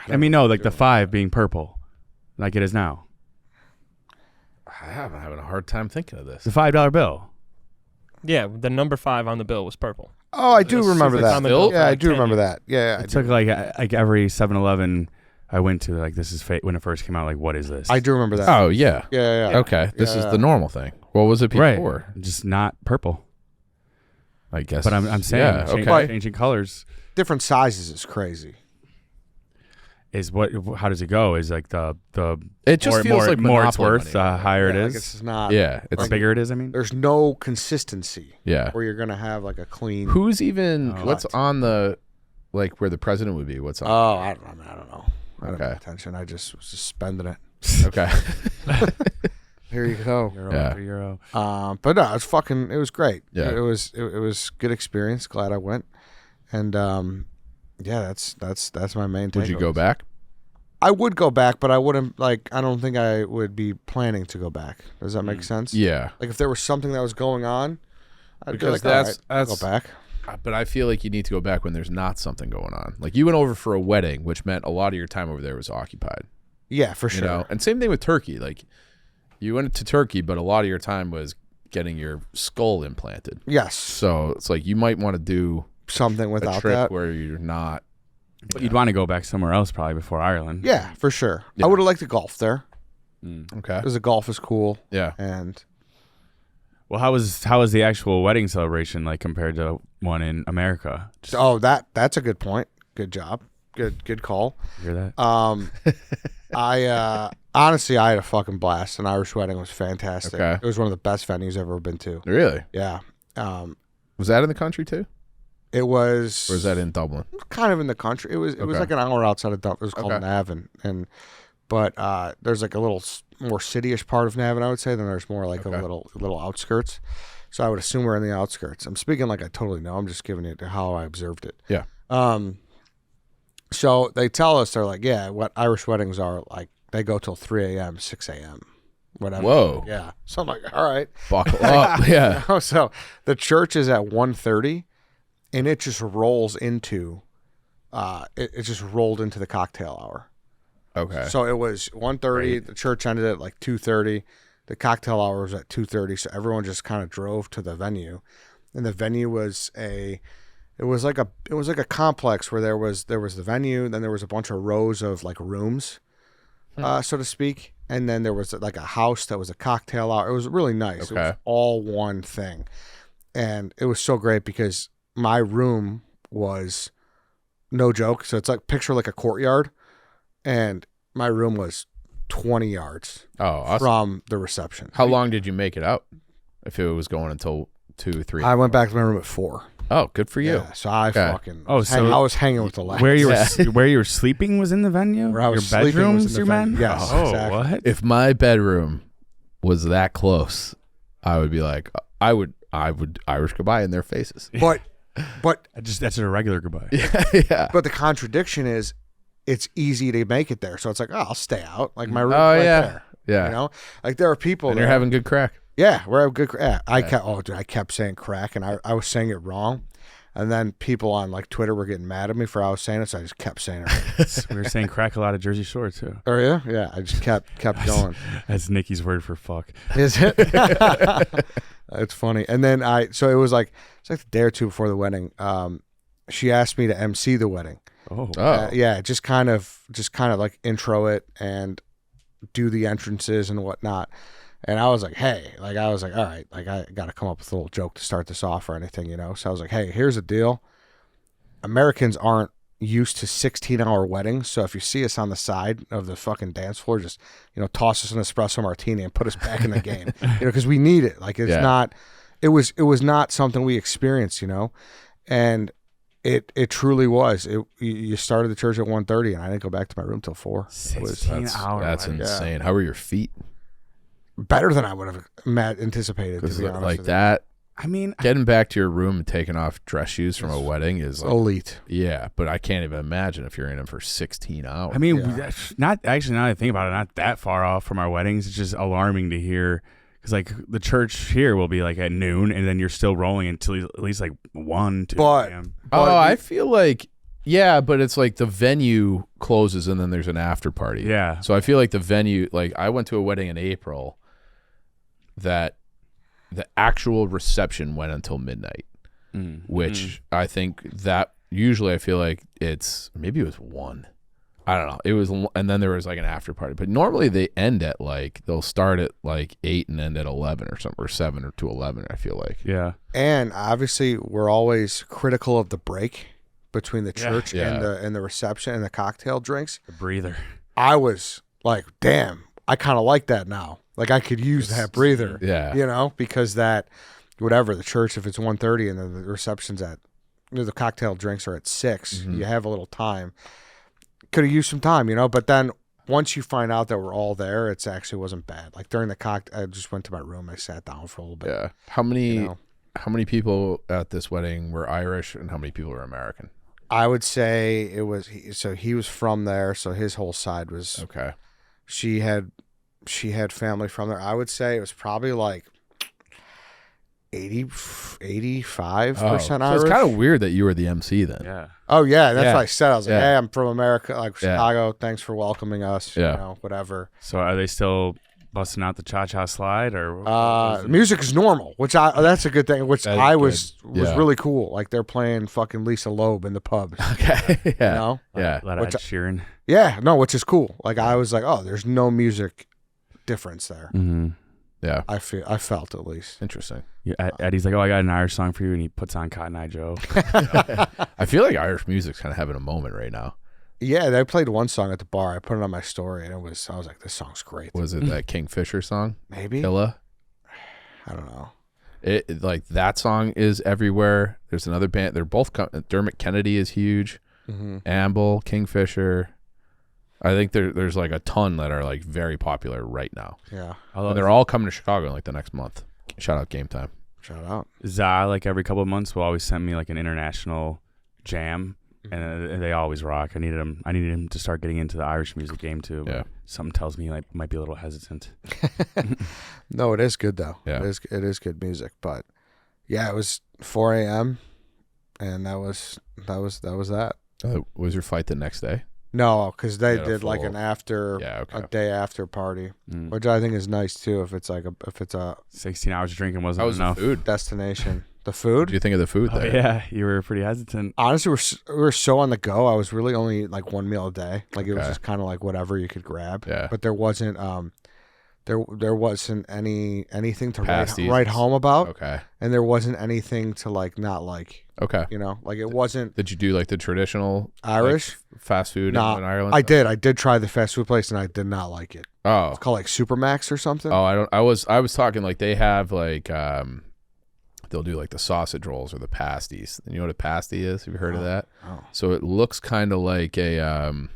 [SPEAKER 3] I mean, no, like the 5 being purple, like it is now.
[SPEAKER 2] I'm having a hard time thinking of this.
[SPEAKER 3] The $5 bill.
[SPEAKER 4] Yeah, the number 5 on the bill was purple.
[SPEAKER 1] Oh, I do
[SPEAKER 4] It's
[SPEAKER 1] remember
[SPEAKER 4] like
[SPEAKER 1] that.
[SPEAKER 4] on the bill
[SPEAKER 1] Yeah,
[SPEAKER 4] for
[SPEAKER 1] I
[SPEAKER 4] like
[SPEAKER 1] do
[SPEAKER 4] 10
[SPEAKER 1] remember
[SPEAKER 4] years.
[SPEAKER 1] that. Yeah, I
[SPEAKER 3] It
[SPEAKER 1] do.
[SPEAKER 3] took like every 7-Eleven I went to, like, this is fake when it first came out. Like, what is this?
[SPEAKER 1] I do remember that.
[SPEAKER 2] Oh, yeah.
[SPEAKER 1] Yeah.
[SPEAKER 2] Okay. This is
[SPEAKER 1] Yeah.
[SPEAKER 2] the normal thing. What was it
[SPEAKER 3] Right.
[SPEAKER 2] before?
[SPEAKER 3] Just not purple.
[SPEAKER 2] I guess.
[SPEAKER 3] But I'm saying
[SPEAKER 2] Yeah, okay.
[SPEAKER 3] changing colors
[SPEAKER 1] Different sizes is crazy.
[SPEAKER 3] is what. How does it go? Is like the
[SPEAKER 2] It just feels like
[SPEAKER 3] more it's
[SPEAKER 2] Monopoly
[SPEAKER 3] worth,
[SPEAKER 2] money.
[SPEAKER 3] higher it
[SPEAKER 1] Yeah,
[SPEAKER 3] is.
[SPEAKER 1] like it's not.
[SPEAKER 2] Yeah.
[SPEAKER 3] The
[SPEAKER 2] It's
[SPEAKER 3] bigger it is. I mean,
[SPEAKER 1] There's no consistency
[SPEAKER 2] yeah.
[SPEAKER 1] where you're gonna have like a clean.
[SPEAKER 2] Who's even
[SPEAKER 3] Oh.
[SPEAKER 2] what's
[SPEAKER 1] Cut.
[SPEAKER 2] on the like where the president would be? What's up?
[SPEAKER 1] Oh, I don't know. I didn't pay
[SPEAKER 2] Okay.
[SPEAKER 1] attention. I just was just spending it.
[SPEAKER 2] Okay.
[SPEAKER 1] Here you go.
[SPEAKER 3] Euro
[SPEAKER 2] Yeah.
[SPEAKER 3] after Euro.
[SPEAKER 1] But no, it was great.
[SPEAKER 2] Yeah.
[SPEAKER 1] It was good experience. Glad I went. And yeah, that's my main
[SPEAKER 2] Would you
[SPEAKER 1] takeaways.
[SPEAKER 2] go back?
[SPEAKER 1] I would go back, but I wouldn't I don't think I would be planning to go back. Does that make sense?
[SPEAKER 2] Yeah.
[SPEAKER 1] Like if there was something that was going on, I'd
[SPEAKER 2] Because
[SPEAKER 1] be like,
[SPEAKER 2] that's-
[SPEAKER 1] all right, I'll go back.
[SPEAKER 2] But I feel like you need to go back when there's not something going on. Like you went over for a wedding, which meant a lot of your time over there was occupied.
[SPEAKER 1] Yeah, for
[SPEAKER 2] You
[SPEAKER 1] sure.
[SPEAKER 2] know? And same thing with Turkey. Like you went to Turkey, but a lot of your time was getting your skull implanted.
[SPEAKER 1] Yes,
[SPEAKER 2] So it's like you might want to do
[SPEAKER 1] something
[SPEAKER 2] a
[SPEAKER 1] without
[SPEAKER 2] trip
[SPEAKER 1] that.
[SPEAKER 2] where you're not.
[SPEAKER 3] But you'd want to go back somewhere else probably before Ireland.
[SPEAKER 1] Yeah, for sure.
[SPEAKER 2] Yeah.
[SPEAKER 1] I would have liked to golf there
[SPEAKER 2] Okay.
[SPEAKER 1] because the golf is cool.
[SPEAKER 2] Yeah.
[SPEAKER 1] And
[SPEAKER 3] Well, how was the actual wedding celebration like compared to one in America? Just
[SPEAKER 1] that's a good point. Good job. Good call.
[SPEAKER 3] hear that?
[SPEAKER 1] I honestly I had a fucking blast. An Irish wedding was fantastic.
[SPEAKER 2] Okay.
[SPEAKER 1] It was one of the best venues I've ever been to.
[SPEAKER 2] Really?
[SPEAKER 1] Yeah.
[SPEAKER 2] Was that in the country too?
[SPEAKER 1] It was
[SPEAKER 2] Or is that in Dublin?
[SPEAKER 1] kind of in the country. It was
[SPEAKER 2] Okay.
[SPEAKER 1] like an hour outside of Dublin. It was called
[SPEAKER 2] Okay.
[SPEAKER 1] Navan, but there's like a little more cityish part of Navan, I would say. Then there's more like
[SPEAKER 2] Okay.
[SPEAKER 1] a little outskirts. So I would assume we're in the outskirts. I'm speaking like I totally know. I'm just giving you how I observed it.
[SPEAKER 2] Yeah.
[SPEAKER 1] So they tell us, they're like, yeah, what Irish weddings are like. They go till 3 a.m., 6 a.m., whatever.
[SPEAKER 2] Whoa.
[SPEAKER 1] Yeah. So I'm like, all right.
[SPEAKER 2] Buckle up. Yeah.
[SPEAKER 1] So the church is at 1:30, and it just rolls into, it just rolled into the cocktail hour.
[SPEAKER 2] Okay.
[SPEAKER 1] So it was 1:30. The church ended at like 2:30. The cocktail hour was at 2:30. So everyone just kind of drove to the venue, and the venue was it was like a complex where there was the venue, then there was a bunch of rows of like rooms, so to speak, and then there was like a house that was a cocktail hour. It was really nice. It was
[SPEAKER 2] Okay.
[SPEAKER 1] all one thing, and it was so great because my room was no joke. So it's like picture like a courtyard, and my room was 20 yards
[SPEAKER 2] Oh, awesome.
[SPEAKER 1] from the reception.
[SPEAKER 2] How long did you make it out? If it was going until 2, 3.
[SPEAKER 1] I went back to my room at 4.
[SPEAKER 2] Oh, good for you.
[SPEAKER 1] Yeah, so I
[SPEAKER 2] Okay.
[SPEAKER 1] fucking
[SPEAKER 3] Oh, so
[SPEAKER 1] I was hanging with the lads.
[SPEAKER 3] Where you were
[SPEAKER 2] Yeah.
[SPEAKER 3] where you were sleeping was in the venue?
[SPEAKER 1] Where I was
[SPEAKER 3] Your
[SPEAKER 1] sleeping was
[SPEAKER 3] bedrooms,
[SPEAKER 1] in
[SPEAKER 3] you
[SPEAKER 1] the
[SPEAKER 3] meant?
[SPEAKER 1] venue. Yes,
[SPEAKER 3] Oh,
[SPEAKER 1] exactly.
[SPEAKER 3] what?
[SPEAKER 2] If my bedroom was that close, I would be like, I would Irish goodbye in their faces.
[SPEAKER 1] But
[SPEAKER 3] That's a regular goodbye.
[SPEAKER 2] Yeah.
[SPEAKER 1] but the contradiction is, it's easy to make it there. So it's like, oh, I'll stay out. Like my room's
[SPEAKER 2] Oh,
[SPEAKER 1] right
[SPEAKER 2] yeah.
[SPEAKER 1] there.
[SPEAKER 2] Yeah.
[SPEAKER 1] You know, like there are people.
[SPEAKER 2] And you're
[SPEAKER 1] that-
[SPEAKER 2] having good crack.
[SPEAKER 1] Yeah, we're having good. Yeah, I kept saying crack, and I was saying it wrong, and then people on like Twitter were getting mad at me for how I was saying it, so I just kept saying it.
[SPEAKER 3] We were saying crack a lot of Jersey Shore too.
[SPEAKER 1] Oh yeah, yeah. I just kept going.
[SPEAKER 3] That's Nikki's word for fuck.
[SPEAKER 1] Is it? It's funny. And then so it was like the day or two before the wedding. She asked me to MC the wedding.
[SPEAKER 3] Oh.
[SPEAKER 1] Yeah, just kind of like intro it and do the entrances and whatnot. And I was like, hey, all right, like I got to come up with a little joke to start this off or anything, you know? So I was like, hey, here's the deal. Americans aren't used to 16-hour weddings. So if you see us on the side of the fucking dance floor, just, you know, toss us an espresso martini and put us back in the game, you know, because we need it. Like it's
[SPEAKER 2] Yeah.
[SPEAKER 1] not, it was not something we experienced, you know? And it truly was. You started the church at 1:30, and I didn't go back to my room till 4. It was
[SPEAKER 3] 16
[SPEAKER 2] That's
[SPEAKER 3] hours.
[SPEAKER 2] insane. How were your feet?
[SPEAKER 1] better than I would have anticipated, to
[SPEAKER 2] Because
[SPEAKER 1] be honest
[SPEAKER 2] like
[SPEAKER 1] with
[SPEAKER 2] that,
[SPEAKER 3] I mean,
[SPEAKER 2] getting back to your room and taking off dress shoes from a wedding is
[SPEAKER 1] you.
[SPEAKER 2] like,
[SPEAKER 1] Elite.
[SPEAKER 2] yeah, but I can't even imagine if you're in them for 16 hours.
[SPEAKER 3] I mean,
[SPEAKER 1] Yeah.
[SPEAKER 3] that's not actually. Now that I think about it, not that far off from our weddings. It's just alarming to hear because like the church here will be like at noon, and then you're still rolling until at least like 1, 2
[SPEAKER 1] But-
[SPEAKER 3] a.m.
[SPEAKER 2] oh, I feel like, yeah, but it's like the venue closes and then there's an after party.
[SPEAKER 3] Yeah.
[SPEAKER 2] So I feel like the venue, like I went to a wedding in April that the actual reception went until midnight, which I think that usually I feel like maybe it was 1. I don't know. It was, and then there was like an after party, but normally they end at like, they'll start at like 8 and end at 11 or something, or 7 or to 11, I feel like.
[SPEAKER 3] Yeah.
[SPEAKER 1] And obviously, we're always critical of the break between the church
[SPEAKER 2] Yeah.
[SPEAKER 1] and the reception and the cocktail drinks.
[SPEAKER 3] The breather.
[SPEAKER 1] I was like, damn, I kind of like that now. Like I could use that breather.
[SPEAKER 2] Yeah.
[SPEAKER 1] You know, because that whatever the church, if it's 1:30 and then the reception's at the cocktail drinks are at 6. You have a little time. Could have used some time, but then once you find out that we're all there, it actually wasn't bad. Like during the cocktail, I just went to my room. I sat down for a little bit.
[SPEAKER 2] Yeah. How many people at this wedding were Irish and how many people were American?
[SPEAKER 1] I would say it was he was from there, so his whole side was
[SPEAKER 2] Okay.
[SPEAKER 1] She had family from there. I would say it was probably like 85%
[SPEAKER 2] So
[SPEAKER 1] Irish.
[SPEAKER 2] it's kind of weird that you were the MC then.
[SPEAKER 3] Yeah.
[SPEAKER 1] Oh yeah, that's
[SPEAKER 2] Yeah.
[SPEAKER 1] what I said. I was like,
[SPEAKER 2] Yeah.
[SPEAKER 1] "Hey, I'm from America, like
[SPEAKER 2] Yeah.
[SPEAKER 1] Chicago. Thanks for welcoming us.
[SPEAKER 2] Yeah.
[SPEAKER 1] Whatever."
[SPEAKER 3] So are they still busting out the cha-cha slide or?
[SPEAKER 1] Music is normal, which that's a good thing. Which
[SPEAKER 2] That's
[SPEAKER 1] I was
[SPEAKER 2] good. Yeah.
[SPEAKER 1] really cool. Like they're playing fucking Lisa Loeb in the pubs.
[SPEAKER 2] Okay. Yeah. Yeah.
[SPEAKER 3] Let Ed Sheeran.
[SPEAKER 1] Yeah, no, which is cool. Like I was like, oh, there's no music difference there.
[SPEAKER 3] Mm-hmm.
[SPEAKER 2] Yeah.
[SPEAKER 1] I felt at least.
[SPEAKER 2] Interesting.
[SPEAKER 3] Yeah, Eddie's like, oh, I got an Irish song for you, and he puts on Cotton Eye Joe.
[SPEAKER 2] I feel like Irish music's kind of having a moment right now.
[SPEAKER 1] Yeah, they played one song at the bar. I put it on my story, and I was like, this song's great.
[SPEAKER 2] Was it that Kingfisher song?
[SPEAKER 1] Maybe
[SPEAKER 2] Killa?
[SPEAKER 1] I don't know.
[SPEAKER 2] It like that song is everywhere. There's another band. They're both Dermot Kennedy is huge. Amble, Kingfisher. I think there's like a ton that are like very popular right now.
[SPEAKER 1] Yeah,
[SPEAKER 2] And they're all coming to Chicago in like the next month. Shout out Game Time.
[SPEAKER 1] shout out.
[SPEAKER 3] Za, like every couple of months, will always send me like an international jam, and they always rock. I needed him to start getting into the Irish music game too. But
[SPEAKER 2] Yeah.
[SPEAKER 3] something tells me he might be a little hesitant.
[SPEAKER 1] No, it is good though.
[SPEAKER 2] Yeah.
[SPEAKER 1] It is good music. But yeah, it was 4 a.m. and that was that.
[SPEAKER 2] Was your fight the next day?
[SPEAKER 1] No, because they
[SPEAKER 2] Yeah,
[SPEAKER 1] did like
[SPEAKER 2] full-
[SPEAKER 1] an after,
[SPEAKER 2] Yeah. Okay.
[SPEAKER 1] a day after party,
[SPEAKER 3] Mm.
[SPEAKER 1] which I think is nice too. If it's a
[SPEAKER 3] 16 hours of drinking
[SPEAKER 2] How
[SPEAKER 3] wasn't
[SPEAKER 2] was the
[SPEAKER 3] enough.
[SPEAKER 2] food?
[SPEAKER 1] destination, the
[SPEAKER 2] What
[SPEAKER 1] food.
[SPEAKER 2] do you think of the food
[SPEAKER 3] Oh,
[SPEAKER 2] there?
[SPEAKER 3] yeah, you were pretty hesitant.
[SPEAKER 1] Honestly, we were so on the go. I was really only like one meal a day. Like it was
[SPEAKER 2] Okay.
[SPEAKER 1] just kind of like whatever you could grab.
[SPEAKER 2] Yeah.
[SPEAKER 1] But there wasn't there wasn't anything to
[SPEAKER 2] Pasties.
[SPEAKER 1] write home about,
[SPEAKER 2] Okay.
[SPEAKER 1] and there wasn't anything to like not like.
[SPEAKER 2] Okay.
[SPEAKER 1] Like it wasn't
[SPEAKER 2] Did you do like the traditional
[SPEAKER 1] Irish.
[SPEAKER 2] like, fast food
[SPEAKER 1] Nah,
[SPEAKER 2] in Ireland?
[SPEAKER 1] I did try the fast food place, and I did not like it.
[SPEAKER 2] Oh.
[SPEAKER 1] It's called like Supermax or something.
[SPEAKER 2] Oh, I was talking like they have like they'll do like the sausage rolls or the pasties. And you know what a pasty is? Have you heard of that?
[SPEAKER 1] Oh.
[SPEAKER 2] So it looks kind of like a an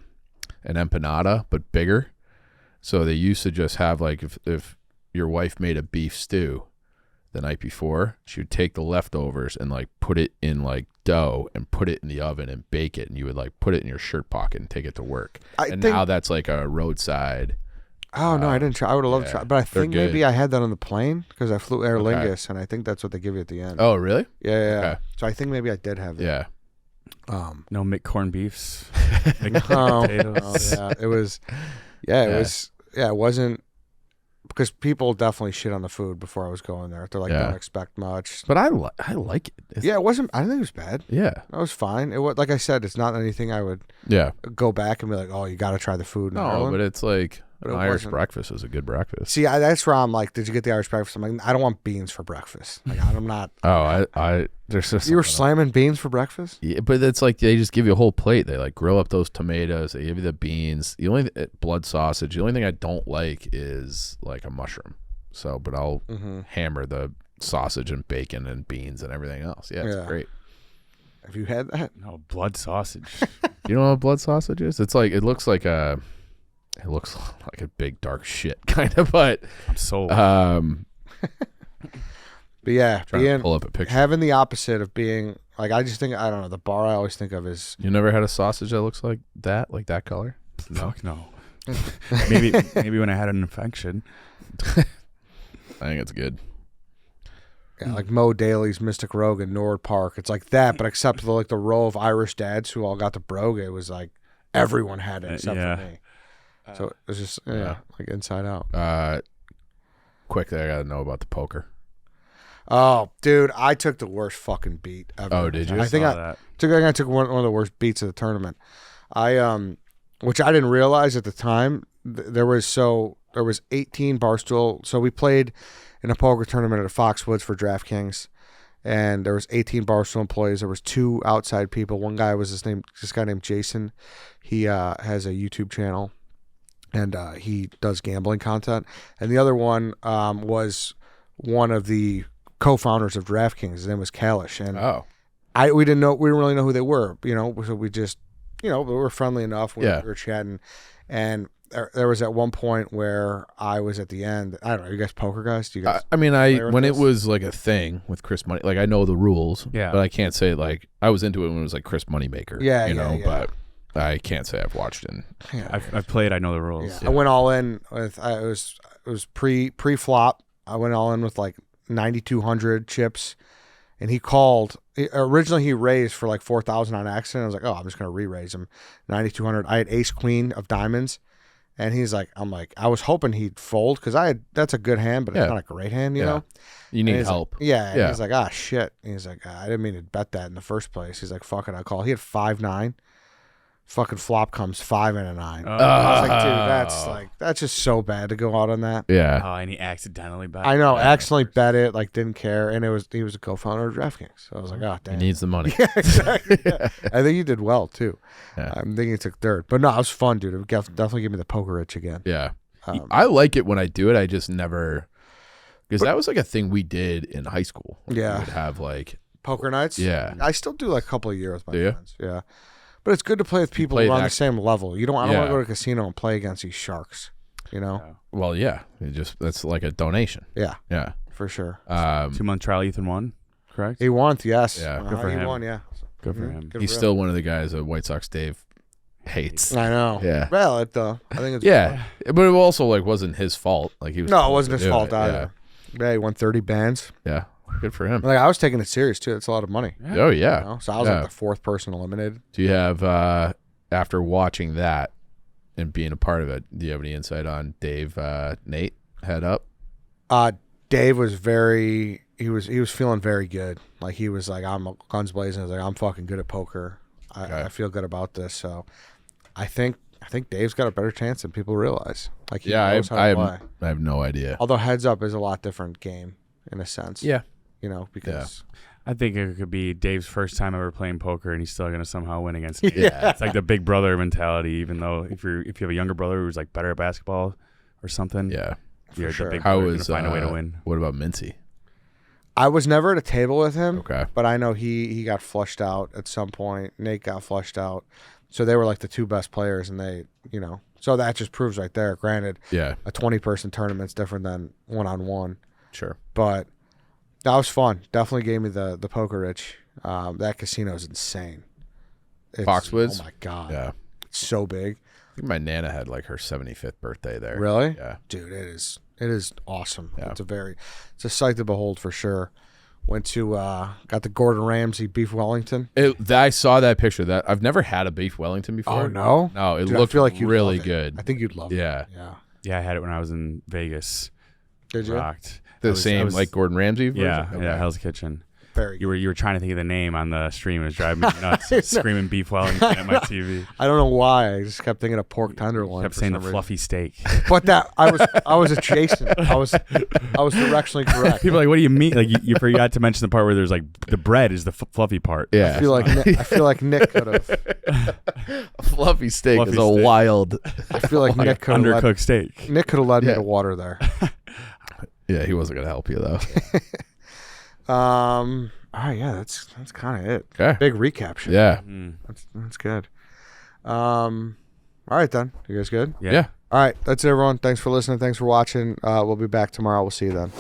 [SPEAKER 2] empanada but bigger. So they used to just have like if your wife made a beef stew the night before, she would take the leftovers and like put it in like dough and put it in the oven and bake it, and you would like put it in your shirt pocket and take it to work. Now that's like a roadside.
[SPEAKER 1] Oh no, I didn't try. I would have loved to
[SPEAKER 2] yeah,
[SPEAKER 1] try, but I
[SPEAKER 2] they're
[SPEAKER 1] think
[SPEAKER 2] good.
[SPEAKER 1] maybe I had that on the plane because I flew Aer Lingus, and I think that's what they give you at the end.
[SPEAKER 2] Oh, really?
[SPEAKER 1] Yeah.
[SPEAKER 2] Okay.
[SPEAKER 1] So I think maybe I did have it.
[SPEAKER 2] Yeah.
[SPEAKER 3] No Mick corned beefs.
[SPEAKER 1] No,
[SPEAKER 3] potatoes.
[SPEAKER 1] yeah, it was. Yeah, it was. Yeah, it wasn't because people definitely shit on the food before I was going there. They're like,
[SPEAKER 2] Yeah.
[SPEAKER 1] don't expect much.
[SPEAKER 2] But I like it.
[SPEAKER 1] Yeah, it wasn't. I didn't think it was bad.
[SPEAKER 2] Yeah.
[SPEAKER 1] It was fine. It was like I said, it's not anything I would
[SPEAKER 2] Yeah.
[SPEAKER 1] go back and be like, oh, you got to try the food in
[SPEAKER 2] No,
[SPEAKER 1] Ireland.
[SPEAKER 2] but it's like
[SPEAKER 1] But
[SPEAKER 2] an
[SPEAKER 1] it
[SPEAKER 2] Irish
[SPEAKER 1] wasn't.
[SPEAKER 2] breakfast is a good breakfast.
[SPEAKER 1] See, that's where I'm like, did you get the Irish breakfast? I'm like, I don't want beans for breakfast. Like, I'm not.
[SPEAKER 2] Oh, I there's just
[SPEAKER 1] You were
[SPEAKER 2] something
[SPEAKER 1] slamming beans for breakfast?
[SPEAKER 2] Yeah, but it's like they just give you a whole plate. They like grill up those tomatoes. They give you the beans. The only blood sausage. The only thing I don't like is like a mushroom. So, but I'll hammer the sausage and bacon and beans and everything else. Yeah, it's
[SPEAKER 1] Yeah.
[SPEAKER 2] great.
[SPEAKER 1] Have you had that?
[SPEAKER 3] No, blood sausage.
[SPEAKER 2] You know what blood sausage is? It's like it looks like a big dark shit kind of, but
[SPEAKER 3] I'm sold.
[SPEAKER 1] But yeah,
[SPEAKER 2] trying to pull up a picture.
[SPEAKER 1] having the opposite of being like, I just think, I don't know, the bar I always think of is,
[SPEAKER 2] You never had a sausage that looks like that color?
[SPEAKER 3] Fuck no. maybe when I had an infection.
[SPEAKER 2] I think it's good.
[SPEAKER 1] like Mo Daly's Mystic Rogue in Nord Park. It's like that, but except for like the row of Irish dads who all got the brogue, it was like everyone had it except
[SPEAKER 3] yeah.
[SPEAKER 1] for me. So it was just, like inside out.
[SPEAKER 2] Quickly, I gotta know about the poker.
[SPEAKER 1] Oh, dude, I took the worst fucking beat ever.
[SPEAKER 2] Oh, did you?
[SPEAKER 1] I think
[SPEAKER 3] Saw
[SPEAKER 1] I
[SPEAKER 3] that.
[SPEAKER 1] took one of the worst beats of the tournament. Which I didn't realize at the time. There was 18 Barstool. So we played in a poker tournament at Foxwoods for DraftKings, and there was 18 Barstool employees. There was 2 outside people. One guy was this guy named Jason. He has a YouTube channel, and he does gambling content. And the other one was one of the co-founders of DraftKings. His name was Kalish, and
[SPEAKER 2] Oh,
[SPEAKER 1] we didn't really know who they were, so we just, we were friendly enough when we were chatting. And there was at one point where I was at the end. I don't know. Are you guys poker guys? Do you guys?
[SPEAKER 2] When it was like a thing with Chris Money, like I know the rules, but I can't say like I was into it when it was like Chris Moneymaker. But I can't say I've watched it.
[SPEAKER 3] Yeah. I've played. I know the rules.
[SPEAKER 1] Yeah. I went all in with. It was pre flop. I went all in with like 9,200 chips, and he called. Originally, he raised for like 4,000 on accident. I was like, oh, I'm just gonna re-raise him 9,200. I had ace queen of diamonds, and he's like, I was hoping he'd fold because that's a good hand, but it's not a great hand, you know.
[SPEAKER 2] You need help.
[SPEAKER 1] And he's like, ah, shit. And he's like, I didn't mean to bet that in the first place. He's like, fuck it, I call. He had 5-9. Fucking flop comes 5 and a 9. I was like, dude, that's just so bad to go out on that.
[SPEAKER 2] Yeah.
[SPEAKER 3] Oh, and he accidentally bet.
[SPEAKER 1] I know, accidentally bet it, like didn't care, and he was a co-founder of DraftKings. So I was like, oh damn,
[SPEAKER 2] he needs the money.
[SPEAKER 1] Yeah, exactly. Yeah. I think he did well too.
[SPEAKER 2] Yeah.
[SPEAKER 1] I'm thinking he took third, but no, it was fun, dude. It definitely gave me the poker itch again.
[SPEAKER 2] Yeah, I like it when I do it. I just never, because that was like a thing we did in high school.
[SPEAKER 1] Yeah,
[SPEAKER 2] we would have like
[SPEAKER 1] poker nights.
[SPEAKER 2] Yeah,
[SPEAKER 1] I still do like a couple of years with my friends.
[SPEAKER 2] You?
[SPEAKER 1] Yeah. But it's good to play with people who are on the same level. I don't want to go to a casino and play against these sharks,
[SPEAKER 2] Well, yeah. That's like a donation.
[SPEAKER 1] Yeah.
[SPEAKER 2] Yeah.
[SPEAKER 1] For sure.
[SPEAKER 3] 2-month trial, Ethan won, correct?
[SPEAKER 1] He won, yes.
[SPEAKER 2] Yeah.
[SPEAKER 3] Good for him.
[SPEAKER 1] He won, yeah.
[SPEAKER 3] Good for him.
[SPEAKER 2] He's still one of the guys that White Sox Dave hates.
[SPEAKER 1] I know.
[SPEAKER 2] Yeah.
[SPEAKER 1] Well, I think it's
[SPEAKER 2] but it also like wasn't his fault. Like he was.
[SPEAKER 1] No, it wasn't his fault either. Yeah, he won 30 bands.
[SPEAKER 2] Yeah. Good for him.
[SPEAKER 1] Like I was taking it serious too. That's a lot of money.
[SPEAKER 2] Yeah. Oh yeah.
[SPEAKER 1] So I was like the fourth person eliminated.
[SPEAKER 2] Do you have after watching that and being a part of it, do you have any insight on Dave Nate head up?
[SPEAKER 1] Dave was he was feeling very good. Like he was like, I'm guns blazing. I was like, I'm fucking good at poker. I feel good about this. So I think Dave's got a better chance than people realize. Like he knows how to play.
[SPEAKER 2] I have no idea.
[SPEAKER 1] Although heads up is a lot different game in a sense.
[SPEAKER 2] Yeah.
[SPEAKER 1] Because
[SPEAKER 3] I think it could be Dave's first time ever playing poker, and he's still gonna somehow win against me.
[SPEAKER 1] Yeah.
[SPEAKER 3] It's like the big brother mentality. Even though if you have a younger brother who's like better at basketball or something, you're
[SPEAKER 1] sure.
[SPEAKER 3] the big
[SPEAKER 2] How
[SPEAKER 3] brother
[SPEAKER 2] is
[SPEAKER 3] gonna find a way to win.
[SPEAKER 2] What about Mincy?
[SPEAKER 1] I was never at a table with him.
[SPEAKER 2] Okay.
[SPEAKER 1] But I know he got flushed out at some point. Nate got flushed out. So they were like the two best players, and they, so that just proves right there. Granted, a 20-person tournament's different than one-on-one.
[SPEAKER 2] Sure.
[SPEAKER 1] But that was fun. Definitely gave me the poker itch. That casino is insane.
[SPEAKER 2] Foxwoods?
[SPEAKER 1] Oh my God.
[SPEAKER 2] Yeah.
[SPEAKER 1] It's so big.
[SPEAKER 2] I think my Nana had like her 75th birthday there.
[SPEAKER 1] Really?
[SPEAKER 2] Yeah.
[SPEAKER 1] Dude, it is awesome.
[SPEAKER 2] Yeah.
[SPEAKER 1] It's a sight to behold for sure. Went to got the Gordon Ramsay beef Wellington.
[SPEAKER 2] I saw that picture. That I've never had a beef Wellington before.
[SPEAKER 1] Oh no?
[SPEAKER 2] No, it
[SPEAKER 1] Dude,
[SPEAKER 2] looked
[SPEAKER 1] I feel like you'd
[SPEAKER 2] really
[SPEAKER 1] love it.
[SPEAKER 2] good.
[SPEAKER 1] I think you'd love it.
[SPEAKER 2] Yeah.
[SPEAKER 1] Yeah.
[SPEAKER 3] Yeah, I had it when I was in Vegas.
[SPEAKER 1] Did you?
[SPEAKER 3] Rocked.
[SPEAKER 2] Same like Gordon Ramsay version?
[SPEAKER 3] Yeah,
[SPEAKER 2] Okay.
[SPEAKER 3] yeah, Hell's Kitchen.
[SPEAKER 1] Very good.
[SPEAKER 3] You were trying to think of the name on the stream. It was driving me nuts. Screaming beef Wellington at my TV.
[SPEAKER 1] I don't know why. I just kept thinking of pork tenderloin.
[SPEAKER 3] Kept saying the fluffy steak.
[SPEAKER 1] But that I was adjacent. I was directionally correct.
[SPEAKER 3] People are like, what do you mean? Like you forgot to mention the part where there's like the bread is the fluffy part.
[SPEAKER 2] Yeah.
[SPEAKER 1] I feel like Nick could have.
[SPEAKER 2] A fluffy steak
[SPEAKER 3] Fluffy
[SPEAKER 2] is a
[SPEAKER 3] steak.
[SPEAKER 2] wild.
[SPEAKER 1] I feel like Nick could have
[SPEAKER 3] Undercooked steak.
[SPEAKER 1] Nick could have led me to water there.
[SPEAKER 2] Yeah, he wasn't gonna help you though.
[SPEAKER 1] All right, yeah, that's kind of it.
[SPEAKER 2] Okay.
[SPEAKER 1] Big recap shit.
[SPEAKER 2] Yeah.
[SPEAKER 1] That's good. All right then. You guys good?
[SPEAKER 3] Yeah.
[SPEAKER 1] All right, that's it, everyone. Thanks for listening. Thanks for watching. We'll be back tomorrow. We'll see you then.